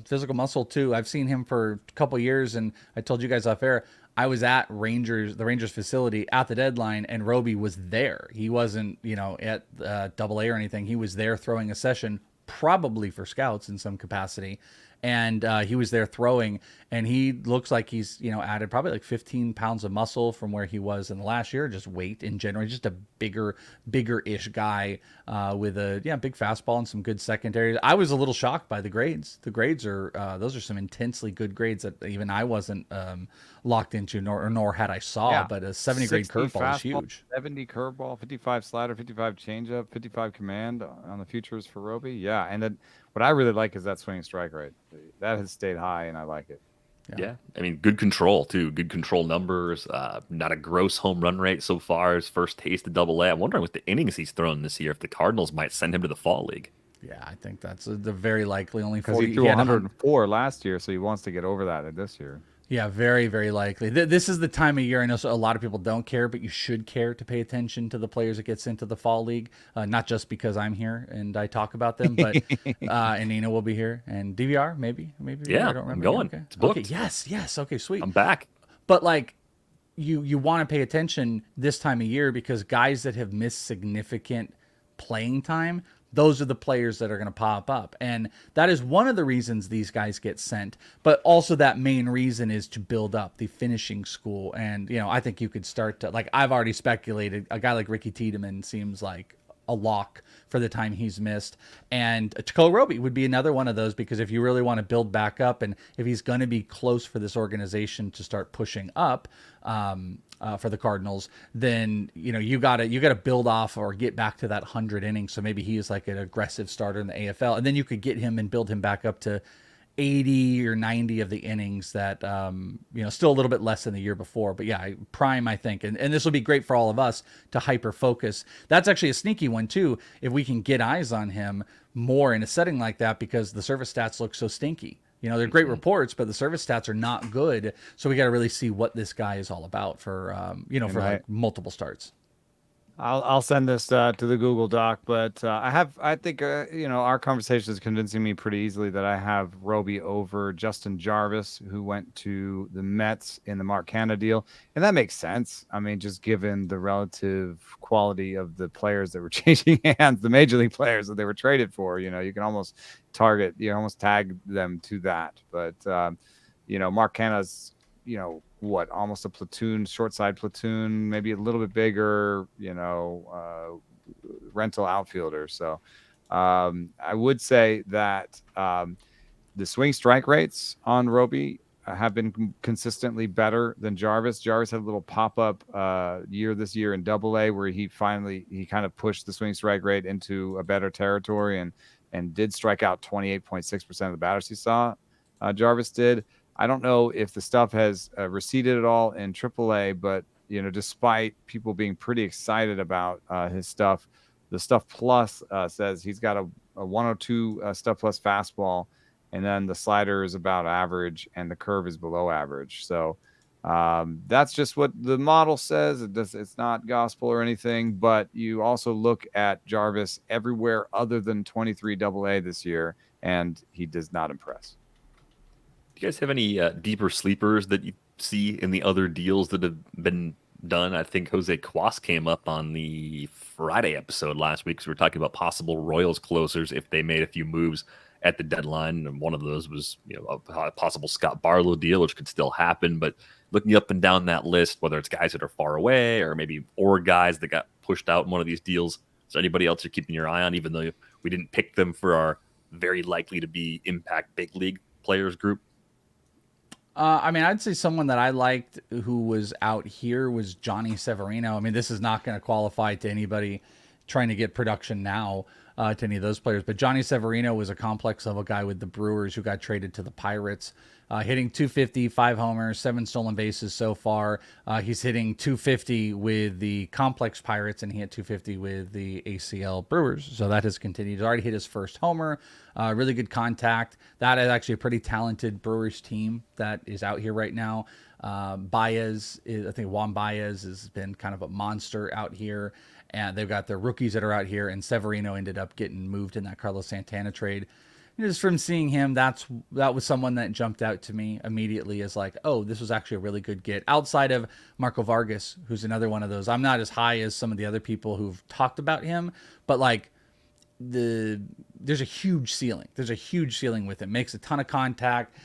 physical muscle too. I've seen him for a couple years, and I told you guys off air, I was at the Rangers facility at the deadline, and Roby was there. He wasn't, at Double-A or anything. He was there throwing a session probably for scouts in some capacity. And he was there throwing, and he looks like he's, added probably like 15 pounds of muscle from where he was in the last year, just weight in general. He's just a bigger-ish guy with a big fastball and some good secondaries. I was a little shocked by the grades. The grades are those are some intensely good grades that even I wasn't locked into, nor had I saw. But a 70 grade curveball is huge. 70 curveball, 55 slider, 55 changeup, 55 command on the futures for Roby. Yeah, and then what I really like is that swing strike rate. That has stayed high, and I like it. Yeah. I mean, good control, too. Good control numbers. Not a gross home run rate so far. His first taste of Double-A. I'm wondering with the innings he's thrown this year, if the Cardinals might send him to the fall league. Yeah, I think that's the very likely. Only because he threw 104 last year, so he wants to get over that this year. Yeah, very, very likely. This is the time of year. I know a lot of people don't care, but you should care to pay attention to the players that get sent to the fall league. Not just because I'm here and I talk about them, but and Eno will be here and DVR maybe. Yeah, I don't remember. I'm going. Okay. It's booked. Okay. Yes. Okay, sweet. I'm back. But like, you want to pay attention this time of year because guys that have missed significant playing time, those are the players that are going to pop up. And that is one of the reasons these guys get sent. But also that main reason is to build up the finishing school. And, I think you could start to, like, I've already speculated, a guy like Ricky Tiedemann seems like a lock for the time he's missed. And Tekoah Roby would be another one of those, because if you really want to build back up and if he's going to be close for this organization to start pushing up, for the Cardinals, then you gotta build off or get back to that 100 innings. So maybe he is like an aggressive starter in the AFL, and then you could get him and build him back up to 80 or 90 of the innings that still a little bit less than the year before. But yeah, prime, I think, and this will be great for all of us to hyper focus. That's actually a sneaky one too, if we can get eyes on him more in a setting like that, because the service stats look so stinky. They're great reports, but the service stats are not good. So we got to really see what this guy is all about for, like multiple starts. I'll send this to the Google Doc, but I think our conversation is convincing me pretty easily that I have Roby over Justin Jarvis, who went to the Mets in the Mark Canha deal, and that makes sense. I mean, just given the relative quality of the players that were changing hands, the major league players that they were traded for, you can almost tag them to that. But Mark Canha's almost a platoon, short side platoon, maybe a little bit bigger, rental outfielder. So I would say that the swing strike rates on Roby have been consistently better than Jarvis. Jarvis had a little pop-up year this year in Double-A where he kind of pushed the swing strike rate into a better territory and did strike out 28.6% of the batters he saw. Jarvis did. I don't know if the stuff has receded at all in AAA, but despite people being pretty excited about his stuff, the Stuff Plus says he's got a 102 Stuff Plus fastball, and then the slider is about average, and the curve is below average. So that's just what the model says. It's not gospel or anything, but you also look at Jarvis everywhere other than 23 Double-A this year, and he does not impress. Do you guys have any deeper sleepers that you see in the other deals that have been done? I think Jose Cuas came up on the Friday episode last week because we were talking about possible Royals closers if they made a few moves at the deadline. And one of those was a possible Scott Barlow deal, which could still happen. But looking up and down that list, whether it's guys that are far away or maybe guys that got pushed out in one of these deals, is there anybody else you're keeping your eye on, even though we didn't pick them for our very likely to be impact big league players group? I'd say someone that I liked who was out here was Johnny Severino. I mean, this is not going to qualify to anybody trying to get production now to any of those players. But Johnny Severino was a complex level guy with the Brewers who got traded to the Pirates, hitting 250, 5 homers, 7 stolen bases so far. He's hitting 250 with the complex Pirates, and he hit 250 with the ACL Brewers. So that has continued. He's already hit his first homer. Really good contact. That is actually a pretty talented Brewers team that is out here right now. Juan Baez has been kind of a monster out here. And they've got their rookies that are out here, and Severino ended up getting moved in that Carlos Santana trade. And just from seeing him, that was someone that jumped out to me immediately as like, oh, this was actually a really good get. Outside of Marco Vargas, who's another one of those. I'm not as high as some of the other people who've talked about him, but like there's a huge ceiling. There's a huge ceiling with him. Makes a ton of contact.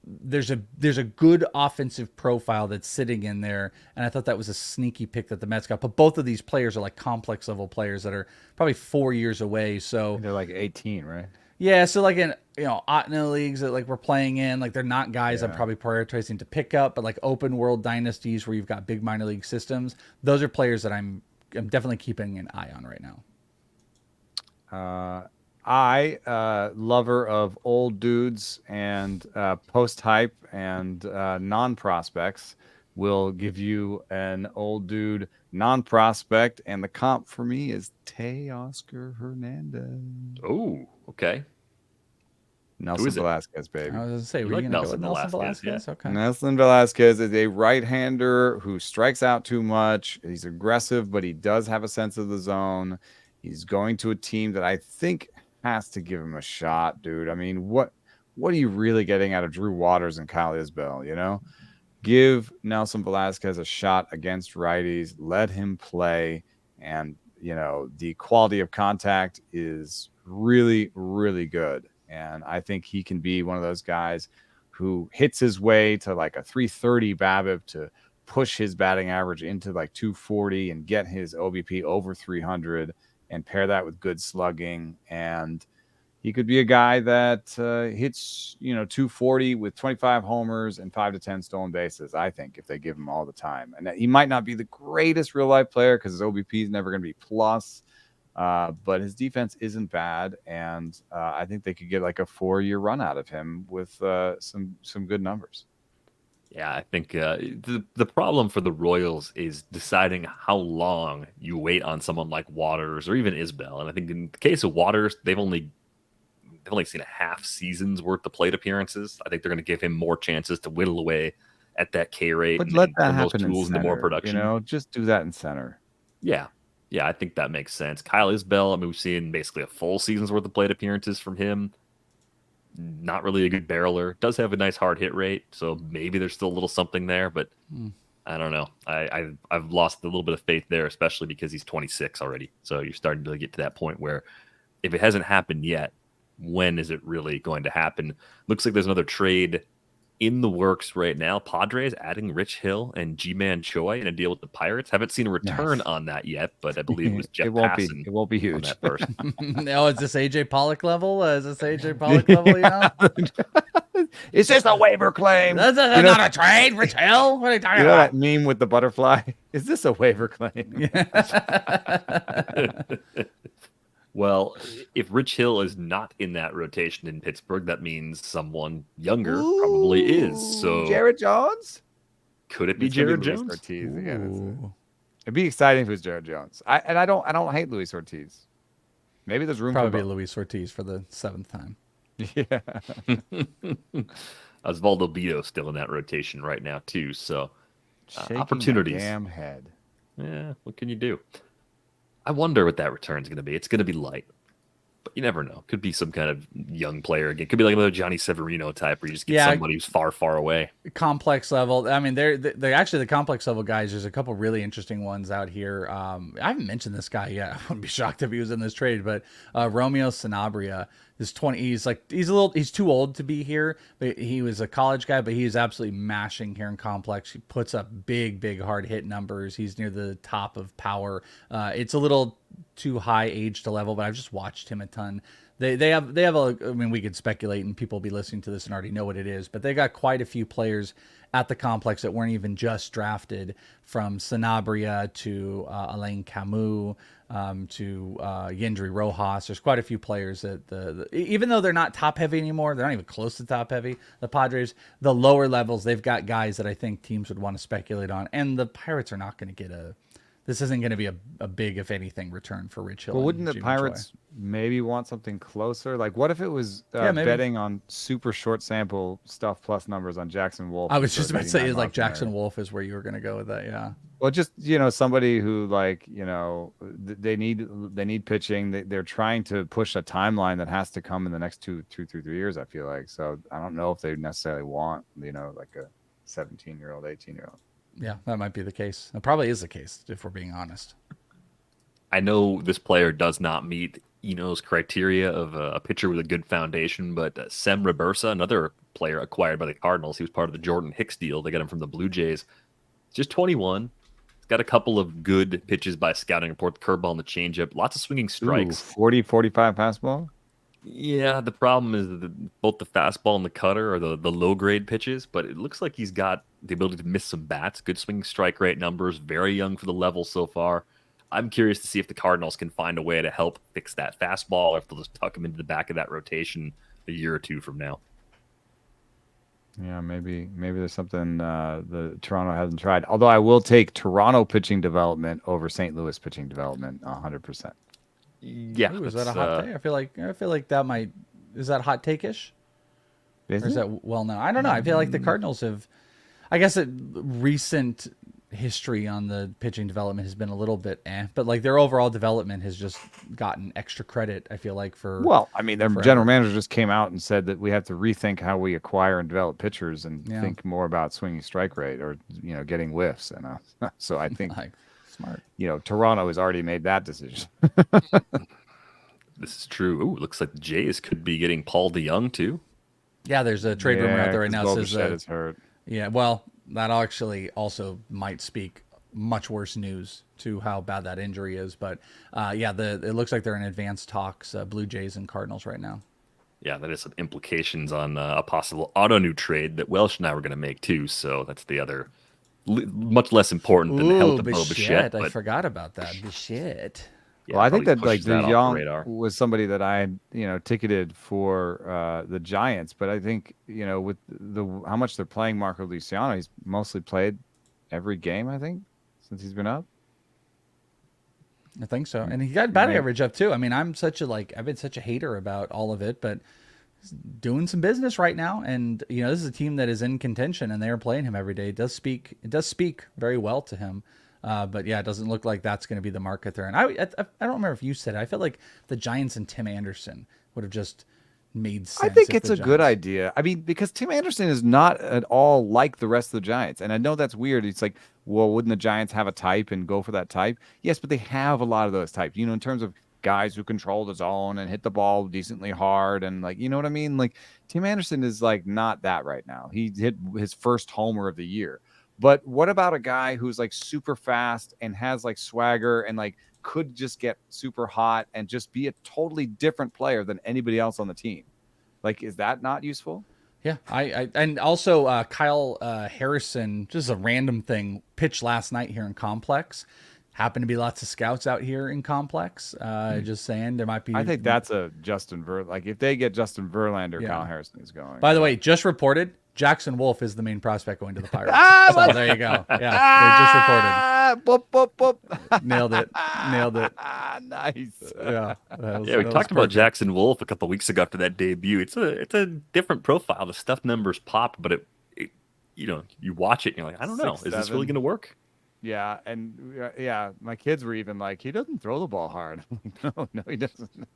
There's a good offensive profile that's sitting in there, and I thought that was a sneaky pick that the Mets got. But both of these players are like complex level players that are probably 4 years away. So they're like 18, right? Yeah, so like in Otno leagues that like we're playing in, like they're not guys I'm probably prioritizing to pick up, but like open world dynasties where you've got big minor league systems, those are players that I'm definitely keeping an eye on right now. Lover of old dudes and post hype and non prospects, will give you an old dude non prospect, and the comp for me is Teoscar Hernandez. Oh, okay. Nelson Velasquez, baby. I was gonna say, were you Nelson gonna go with Nelson Velasquez? Yeah. Okay. Nelson Velasquez is a right-hander who strikes out too much. He's aggressive, but he does have a sense of the zone. He's going to a team that I think has to give him a shot, dude. I mean, what are you really getting out of Drew Waters and Kyle Isbell, you know? Give Nelson Velasquez a shot against righties. Let him play. And, the quality of contact is really, really good. And I think he can be one of those guys who hits his way to like a 330 BABIP to push his batting average into like 240 and get his OBP over 300 and pair that with good slugging. And he could be a guy that hits, 240 with 25 homers and 5 to 10 stolen bases, I think, if they give him all the time. And he might not be the greatest real life player because his OBP is never going to be plus. But his defense isn't bad, and I think they could get like a 4-year run out of him with some good numbers. Yeah, I think the problem for the Royals is deciding how long you wait on someone like Waters or even Isbell. And I think in the case of Waters, they've only seen a half season's worth of plate appearances. I think they're going to give him more chances to whittle away at that K rate. But let that happen those tools in center, into more production. Just do that in center. Yeah, I think that makes sense. Kyle Isbell, I mean, we've seen basically a full season's worth of plate appearances from him. Not really a good barreler. Does have a nice hard hit rate, so maybe there's still a little something there, but I don't know. I've lost a little bit of faith there, especially because he's 26 already. So you're starting to get to that point where if it hasn't happened yet, when is it really going to happen? Looks like there's another trade in the works right now. Padres adding Rich Hill and Ji-Man Choi in a deal with the Pirates. Haven't seen a return on that yet, but I believe it was Jeff Passan. It won't be huge. On that person. No, is this AJ Pollock level? Is this AJ Pollock level? It's just a waiver claim. That's not a trade, Rich Hill. What are you talking about? That meme with the butterfly? Is this a waiver claim? Well, if Rich Hill is not in that rotation in Pittsburgh, that means someone younger probably is. So Jared Jones? Could it be Jared Jones? Ortiz again, it'd be exciting if it was Jared Jones. I don't hate Luis Ortiz. Maybe there's room probably for Luis Ortiz for the 7th time. Yeah. Osvaldo Bido still in that rotation right now too. So Shaking opportunities. My damn head. Yeah, what can you do? I wonder what that return is going to be. It's going to be light, but you never know. Could be some kind of young player again. Could be like another Johnny Severino type, where you just get somebody who's far, far away. Complex level. I mean, they're actually the complex level guys. There's a couple really interesting ones out here. I haven't mentioned this guy yet. I wouldn't be shocked if he was in this trade, but Romeo Sanabria is 20. He's too old to be here, but he was a college guy, but he is absolutely mashing here in complex. He puts up big hard hit numbers. He's near the top of power. It's a little too high age to level, but I've just watched him a ton. They have I mean, we could speculate and people will be listening to this and already know what it is, but they got quite a few players at the complex that weren't even just drafted, from Sanabria to Alain Camus to Yendry Rojas. There's quite a few players that even though they're not top heavy anymore, they're not even close to top heavy. The Padres, the lower levels, they've got guys that I think teams would want to speculate on, and the Pirates are not going to get this isn't going to be a big, if anything, return for Rich Hill. Well, wouldn't the Pirates maybe want something closer? Like, what if it was betting on super short sample stuff plus numbers on Jackson Wolf? I was just about to say, like Jackson Wolf is where you were going to go with that, yeah. Well, just somebody who they need pitching. They're trying to push a timeline that has to come in the next 2 through 3 years. I feel like, so I don't know if they necessarily want like a 17-year-old, 18-year-old. Yeah, that might be the case. It probably is the case, if we're being honest. I know this player does not meet Eno's criteria of a pitcher with a good foundation, but Sem Reversa, another player acquired by the Cardinals, he was part of the Jordan Hicks deal. They got him from the Blue Jays. He's just 21. He's got a couple of good pitches by scouting report, the curveball and the changeup, lots of swinging strikes. 40, 45 fastball? Yeah, the problem is that both the fastball and the cutter are the low-grade pitches, but it looks like he's got the ability to miss some bats, good swinging strike rate numbers, very young for the level so far. I'm curious to see if the Cardinals can find a way to help fix that fastball, or if they'll just tuck him into the back of that rotation a year or two from now. Yeah, maybe there's something the Toronto hasn't tried. Although I will take Toronto pitching development over St. Louis pitching development 100%. Yeah. Ooh, is that a hot take? I feel like that might, is that hot take-ish? Or is that well known? I don't know. I feel like the Cardinals have, I guess recent history on the pitching development has been a little bit but like their overall development has just gotten extra credit, I feel like, for well, I mean, their general manager just came out and said that we have to rethink how we acquire and develop pitchers and think more about swinging strike rate or getting whiffs, so I think smart. Toronto has already made that decision. This is true. Ooh, looks like the Jays could be getting Paul DeYoung too. Yeah, there's a trade rumor out there right now. Says is hurt. Yeah, well, that actually also might speak much worse news to how bad that injury is. But it looks like they're in advanced talks, Blue Jays and Cardinals right now. Yeah, that has some implications on a possible Ottoneu trade that Welsh and I were going to make too. So that's the other, much less important than the health of Bichette. I forgot about that. Bichette. Yeah, well, I think that DeYoung was somebody that I had, ticketed for the Giants, but I think, with how much they're playing Marco Luciano, he's mostly played every game, I think, since he's been up. I think so. And he got batting average up too. I mean, I've been such a hater about all of it, but he's doing some business right now. And, this is a team that is in contention and they're playing him every day. It does speak very well to him. But yeah, it doesn't look like that's going to be the market there. And I don't remember if you said it. I feel like the Giants and Tim Anderson would have just made sense. I think it's a good idea. I mean, because Tim Anderson is not at all like the rest of the Giants. And I know that's weird. It's like, well, wouldn't the Giants have a type and go for that type? Yes, but they have a lot of those types, in terms of guys who control the zone and hit the ball decently hard. And like, you know what I mean? Like Tim Anderson is like not that right now. He hit his first homer of the year. But what about a guy who's like super fast and has like swagger and like could just get super hot and just be a totally different player than anybody else on the team? Like, is that not useful? Yeah, and also Kyle Harrison, just a random thing, pitched last night here in Complex. Happen to be lots of scouts out here in Complex. Just saying, there might be. I think that's a Justin Verlander. Like, if they get Justin Verlander, Kyle Harrison is going. By the way, just reported, Jackson Wolf is the main prospect going to the Pirates. So there you go. Yeah, they just reported. Boop, boop, boop. Nailed it. Nice. Yeah. We talked about Jackson Wolf a couple weeks ago after that debut. It's a different profile. The stuff numbers popped, but it you watch it and you're like, I don't know, is this really going to work? Yeah, and my kids were even like, he doesn't throw the ball hard. No, he doesn't.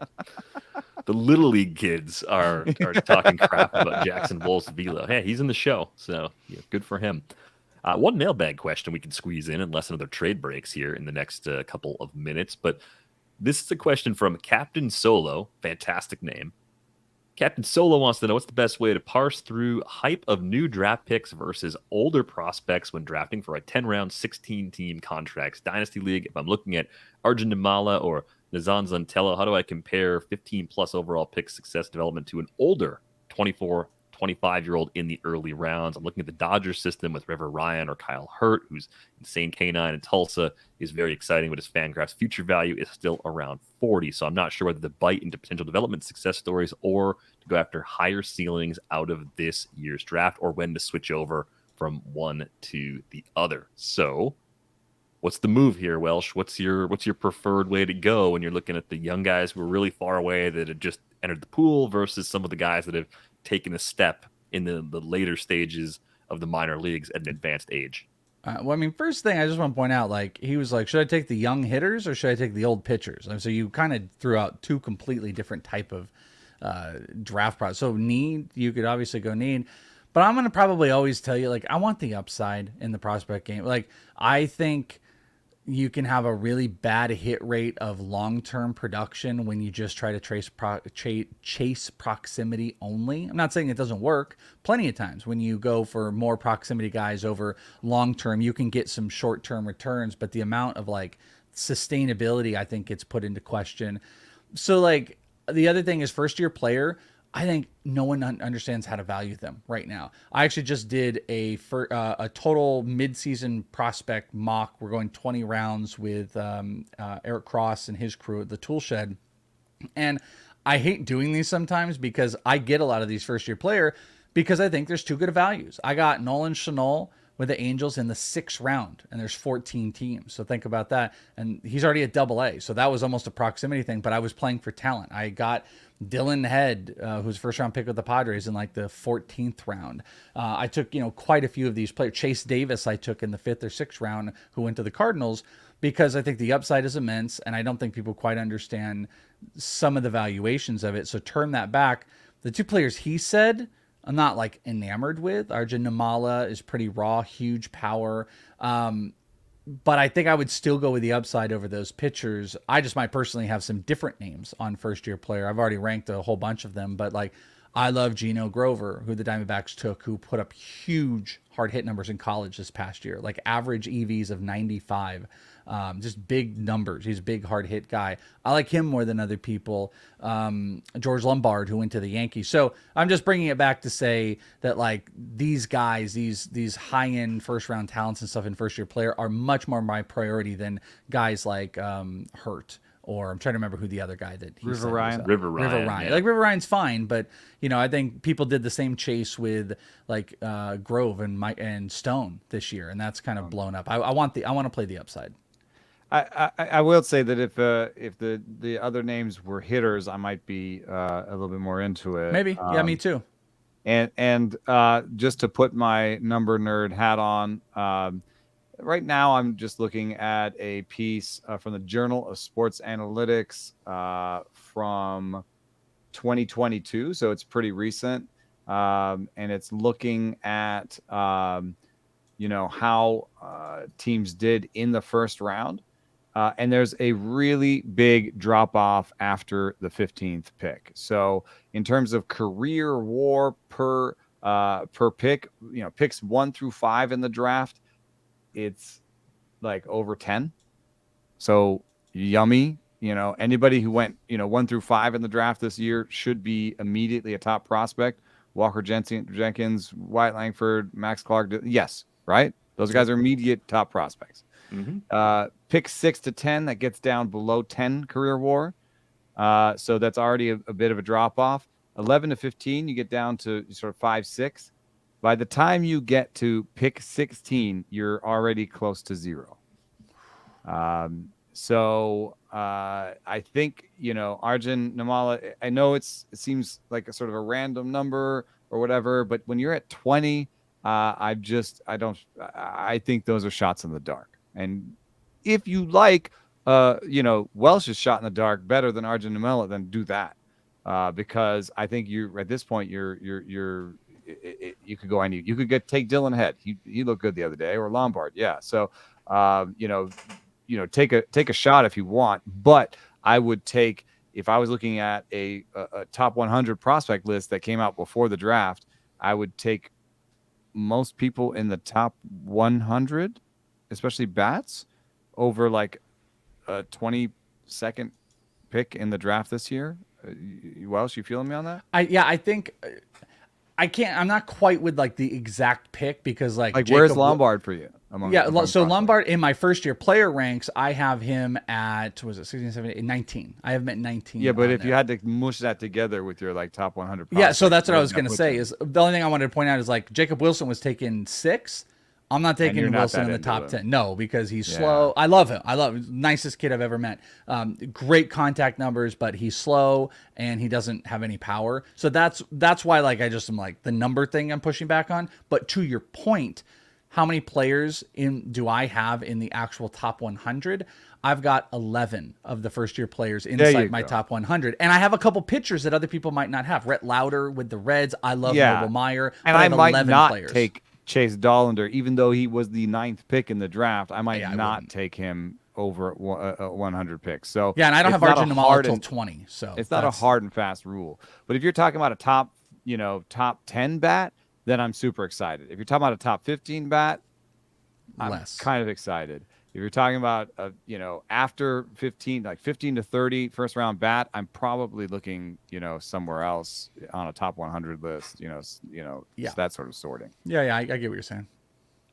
The Little League kids are talking crap about Jackson Wolf's velo. Hey, he's in the show, so good for him. One mailbag question we can squeeze in unless another trade breaks here in the next couple of minutes. But this is a question from Captain Solo. Fantastic name. Captain Solo wants to know, what's the best way to parse through hype of new draft picks versus older prospects when drafting for a 10-round, 16-team contracts Dynasty League? If I'm looking at Arjun Nimala or Nazan Zantella, how do I compare 15-plus overall pick success development to an older 24, 25-year-old in the early rounds? I'm looking at the Dodgers system with River Ryan or Kyle Hurt, who's insane canine in Tulsa, is very exciting, but his Fangraphs future value is still around 40. So I'm not sure whether to bite into potential development success stories or to go after higher ceilings out of this year's draft, or when to switch over from one to the other. So what's the move here, Welsh? What's your preferred way to go when you're looking at the young guys who are really far away that have just entered the pool versus some of the guys that have taken a step in the later stages of the minor leagues at an advanced age? Well, I mean, first thing I just want to point out, like, he was like, should I take the young hitters or should I take the old pitchers? And so you kind of threw out two completely different type of draft process. So need, you could obviously go need, but I'm going to probably always tell you, like, I want the upside in the prospect game. Like, I think you can have a really bad hit rate of long-term production when you just try to chase proximity only. I'm not saying it doesn't work. Plenty of times when you go for more proximity guys over long-term, you can get some short-term returns, but the amount of like sustainability, I think, gets put into question. So like the other thing is first-year player, I think no one understands how to value them right now. I actually just did a total mid-season prospect mock. We're going 20 rounds with Eric Cross and his crew at the Tool Shed. And I hate doing these sometimes because I get a lot of these first-year player because I think there's too good of values. I got Nolan Chanel with the Angels in the 6th round, and there's 14 teams. So think about that. And he's already at AA. So that was almost a proximity thing, but I was playing for talent. I got Dylan Head, who's first round pick with the Padres in like the 14th round. I took, quite a few of these players. Chase Davis, I took in the 5th or 6th round, who went to the Cardinals, because I think the upside is immense. And I don't think people quite understand some of the valuations of it. So turn that back. The 2 players he said, I'm not like enamored with. Arjun Nimala is pretty raw, huge power. But I think I would still go with the upside over those pitchers. I just might personally have some different names on first-year player. I've already ranked a whole bunch of them, but like I love Geno Grover, who the Diamondbacks took, who put up huge hard hit numbers in college this past year, like average EVs of 95. Just big numbers. He's a big hard hit guy. I like him more than other people. George Lombard, who went to the Yankees. So I'm just bringing it back to say that like these guys, these high end first round talents and stuff in first year player are much more my priority than guys like Hurt. Or I'm trying to remember who the other guy that he River Ryan. River Ryan. Yeah. Like River Ryan's fine, but I think people did the same chase with like Grove and Stone this year, and that's kind of blown up. I want to play the upside. I will say that if the other names were hitters, I might be a little bit more into it. Maybe, yeah, me too. And just to put my number nerd hat on, right now I'm just looking at a piece from the Journal of Sports Analytics from 2022, so it's pretty recent, and it's looking at how teams did in the first round. And there's a really big drop off after the 15th pick. So in terms of career WAR per pick, picks 1 through 5 in the draft, it's like over 10. So yummy. Anybody who went 1 through 5 in the draft this year should be immediately a top prospect. Walker Jenkins, Wyatt Langford, Max Clark. Yes, right. Those guys are immediate top prospects. Mm-hmm. Pick 6 to 10, that gets down below 10 career WAR. So that's already a bit of a drop off. 11 to 15, you get down to sort of 5, 6. By the time you get to pick 16, you're already close to 0. So I think, Arjun Nimala, I know it seems like a sort of a random number or whatever, but when you're at 20, I think those are shots in the dark. And if you like, Welsh's shot in the dark better than Arjun Nimala, then do that. Because I think at this point, you could go any, you could take Dylan Head. He looked good the other day, or Lombard. Yeah. So, take a shot if you want, but I would take, if I was looking at a top 100 prospect list that came out before the draft, I would take most people in the top 100, especially bats, over like a 22nd pick in the draft this year. Welsh, you feeling me on that? I think I'm not quite with like the exact pick because like where's Lombard for you? So Lombard in my first year player ranks, I have him at, was it 16, 17, 19? I have him at 19. Yeah, but if you had to mush that together with your like top 100 prospects, yeah, so that's what I was going to say. Is the only thing I wanted to point out is like Jacob Wilson was taken 6. I'm not taking Wilson in the top 10. No, because he's slow. I love him. Nicest kid I've ever met. Great contact numbers, but he's slow and he doesn't have any power. So that's why like I just am like the number thing I'm pushing back on. But to your point, how many players do I have in the actual top 100? I've got 11 of the first year players inside my top 100. And I have a couple pitchers that other people might not have. Rhett Lauder with the Reds. I love Noble Meyer. And I might not take Chase Dollander, even though he was the 9th pick in the draft, I might not take him over 100 picks. So yeah, and I don't have Arjun Nimmala until 20. So it's not a hard and fast rule. But if you're talking about a top 10 bat, then I'm super excited. If you're talking about a top 15 bat, I'm kind of excited. If you're talking about after 15, like 15 to 30 first round bat, I'm probably looking somewhere else on a top 100 list. That sort of sorting. Yeah, I get what you're saying.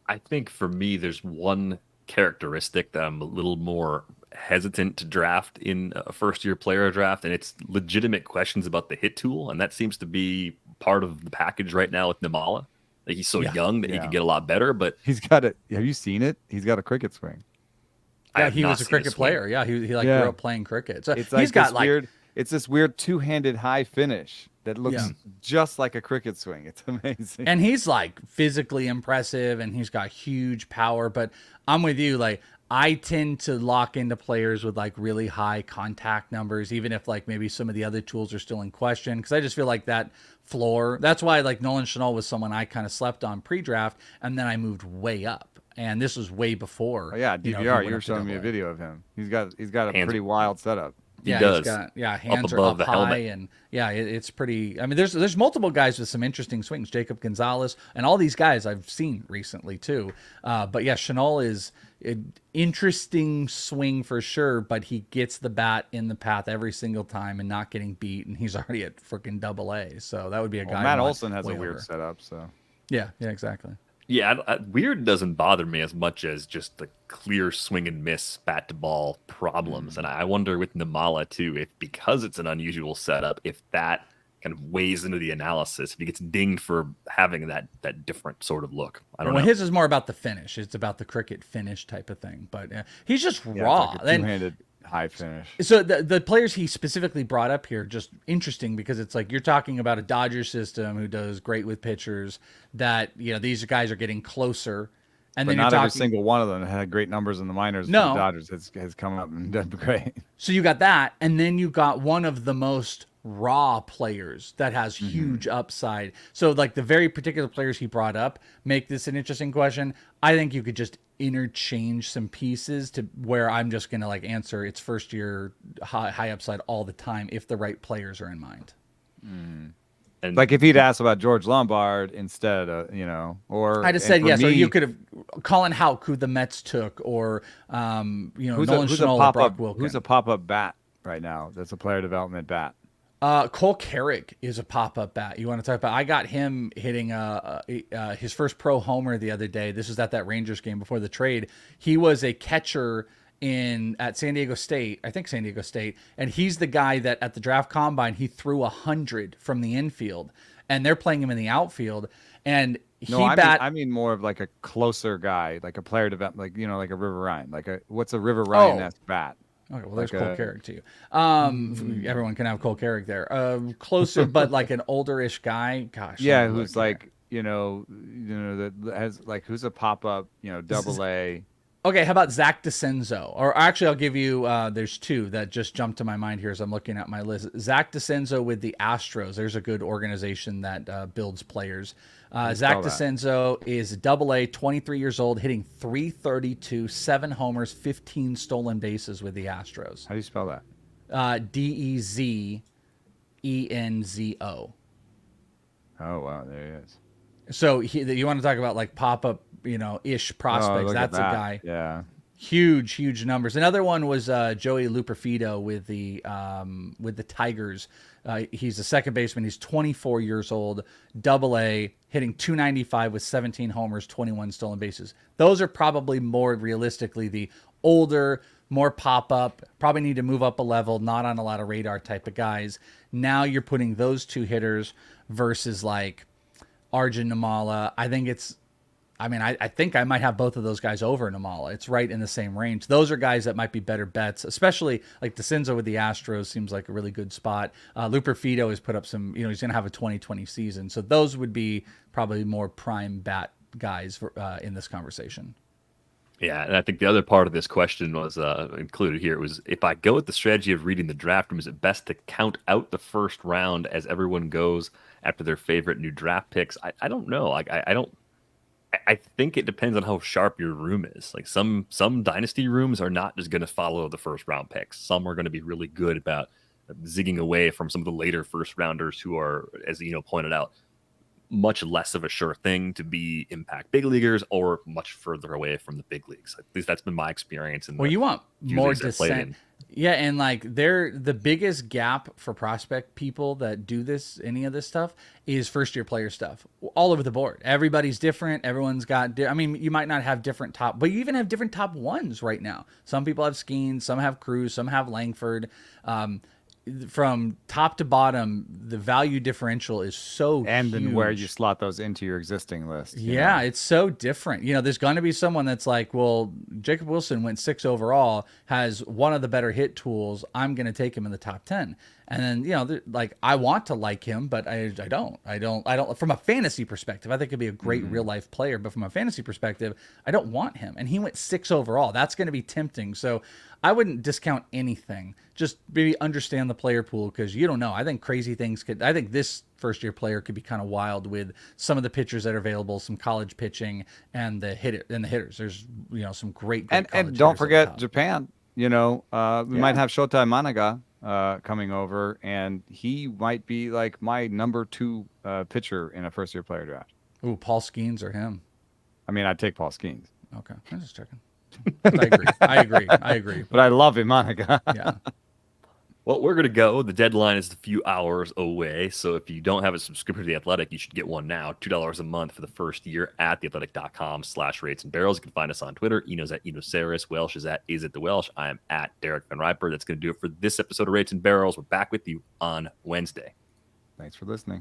I think for me, there's one characteristic that I'm a little more hesitant to draft in a first-year player draft, and it's legitimate questions about the hit tool, and that seems to be part of the package right now with Nimmala. Like, he's so young that he can get a lot better, but he's got it. Have you seen it? He's got a cricket swing. Yeah, he was a cricket player. Yeah, he grew up playing cricket. So it's got weird. It's this weird two-handed high finish that looks just like a cricket swing. It's amazing. And he's like physically impressive, and he's got huge power. But I'm with you. Like, I tend to lock into players with like really high contact numbers, even if like maybe some of the other tools are still in question, because I just feel like that floor. That's why like Nolan Chanel was someone I kind of slept on pre-draft, and then I moved way up. And this was way before. Oh yeah, DVR. You were showing me a video of him. He's got a pretty wild setup. He does. He's got, hands are up high, helmet. And it's pretty. I mean, there's multiple guys with some interesting swings. Jacob Gonzalez and all these guys I've seen recently too. But yeah, Chanel is an interesting swing for sure. But he gets the bat in the path every single time and not getting beat. And he's already at freaking AA. So that would be a guy. Matt Olson has a weird setup. So yeah, exactly. Yeah, weird doesn't bother me as much as just the clear swing and miss bat to ball problems. And I wonder with Nimmala too, if because it's an unusual setup, if that kind of weighs into the analysis, if he gets dinged for having that different sort of look. I don't know. His is more about the finish. It's about the cricket finish type of thing. But he's just raw. It's like a two-handed high finish. So the players he specifically brought up here, just interesting because it's like you're talking about a Dodgers system who does great with pitchers that, these guys are getting closer. And but then not every single one of them had great numbers in the minors. No. The Dodgers has come up and done great. So you got that. And then you got one of the most raw players that has huge upside. So like the very particular players he brought up make this an interesting question. I think you could just interchange some pieces to where I'm just going to like answer it's first year high upside all the time if the right players are in mind. And like if he'd asked about George Lombard instead, or I just said yes. Or you could have Colin Houck, who the Mets took, or Nolan Chanel or Brock Wilken. Who's a pop-up bat right now? That's a player development bat. Cole Carrick is a pop-up bat. You want to talk about? I got him hitting his first pro homer the other day. This was at that Rangers game before the trade. He was a catcher at San Diego State, I think San Diego State, and he's the guy that at the draft combine he threw 100 from the infield, and they're playing him in the outfield, and I mean more of like a closer guy, like a player development, like a River Ryan, what's a River Ryan-esque bat? Okay, well, there's Cole Carrick to you. Everyone can have Cole Carrick there. Closer, but like an older-ish guy. Gosh. Yeah, who's like, that has like who's a pop-up, double A. Okay, how about Zach DeCenzo? Or actually, I'll give you. There's two that just jumped to my mind here as I'm looking at my list. Zach DeCenzo with the Astros. There's a good organization that builds players. Zach DeCenzo is AA, 23 years old, hitting .332, 7 homers, 15 stolen bases with the Astros. How do you spell that? DEZENZO. Oh, wow, there he is. So you want to talk about like pop-up, ish prospects. That's a guy. Yeah. Huge numbers. Another one was Joey Luperfido with the Tigers. He's a second baseman. He's 24 years old, AA, hitting .295 with 17 homers, 21 stolen bases. Those are probably more realistically the older, more pop-up, probably need to move up a level, not on a lot of radar type of guys. Now you're putting those two hitters versus like Arjun Nimmala. I think I might have both of those guys over Nimmala. It's right in the same range. Those are guys that might be better bets, especially like DeCenzo with the Astros seems like a really good spot. Luperfido has put up some, he's going to have a 2020 season. So those would be probably more prime bat guys in this conversation. Yeah, and I think the other part of this question was included here. It was, if I go with the strategy of reading the draft room, is it best to count out the first round as everyone goes after their favorite new draft picks? I don't know. Like I don't I think it depends on how sharp your room is. Like some dynasty rooms are not just going to follow the first round picks. Some are going to be really good about zigging away from some of the later first rounders who are, as pointed out, much less of a sure thing to be impact big leaguers or much further away from the big leagues. At least that's been my experience. Well, you want more descent. Yeah, and like the biggest gap for prospect people that do any of this stuff is first year player stuff all over the board. Everybody's different. Everyone's got, I mean, you might not have different top, but you even have different top ones right now. Some people have Skeens, some have Cruz, some have Langford. From top to bottom, the value differential is so and huge. then where you slot those into your existing list. Yeah, it's so different. There's going to be someone that's like, well, Jacob Wilson went 6 overall, has one of the better hit tools. I'm going to take him in the top 10. And then, like, I want to like him, but I don't. From a fantasy perspective, I think he'd be a great real life player. But from a fantasy perspective, I don't want him. And he went 6 overall. That's going to be tempting. So I wouldn't discount anything. Just maybe understand the player pool, because you don't know. I think crazy things I think this first year player could be kind of wild with some of the pitchers that are available, some college pitching and the hitters. There's, some great and don't forget Japan. We might have Shota Managa coming over, and he might be like my number 2 pitcher in a first year player draft. Ooh, Paul Skeens or him? I mean, I'd take Paul Skeens. Okay, I'm just checking. I agree. But I love Imanaga. Yeah. Well, we're going to go. The deadline is a few hours away. So if you don't have a subscription to The Athletic, you should get one now. $2 a month for the first year at theathletic.com/rates and barrels. You can find us on Twitter. Eno's at Enosaurus. Welsh is at the Welsh. I am at Derek Van Riper. That's going to do it for this episode of Rates and Barrels. We're back with you on Wednesday. Thanks for listening.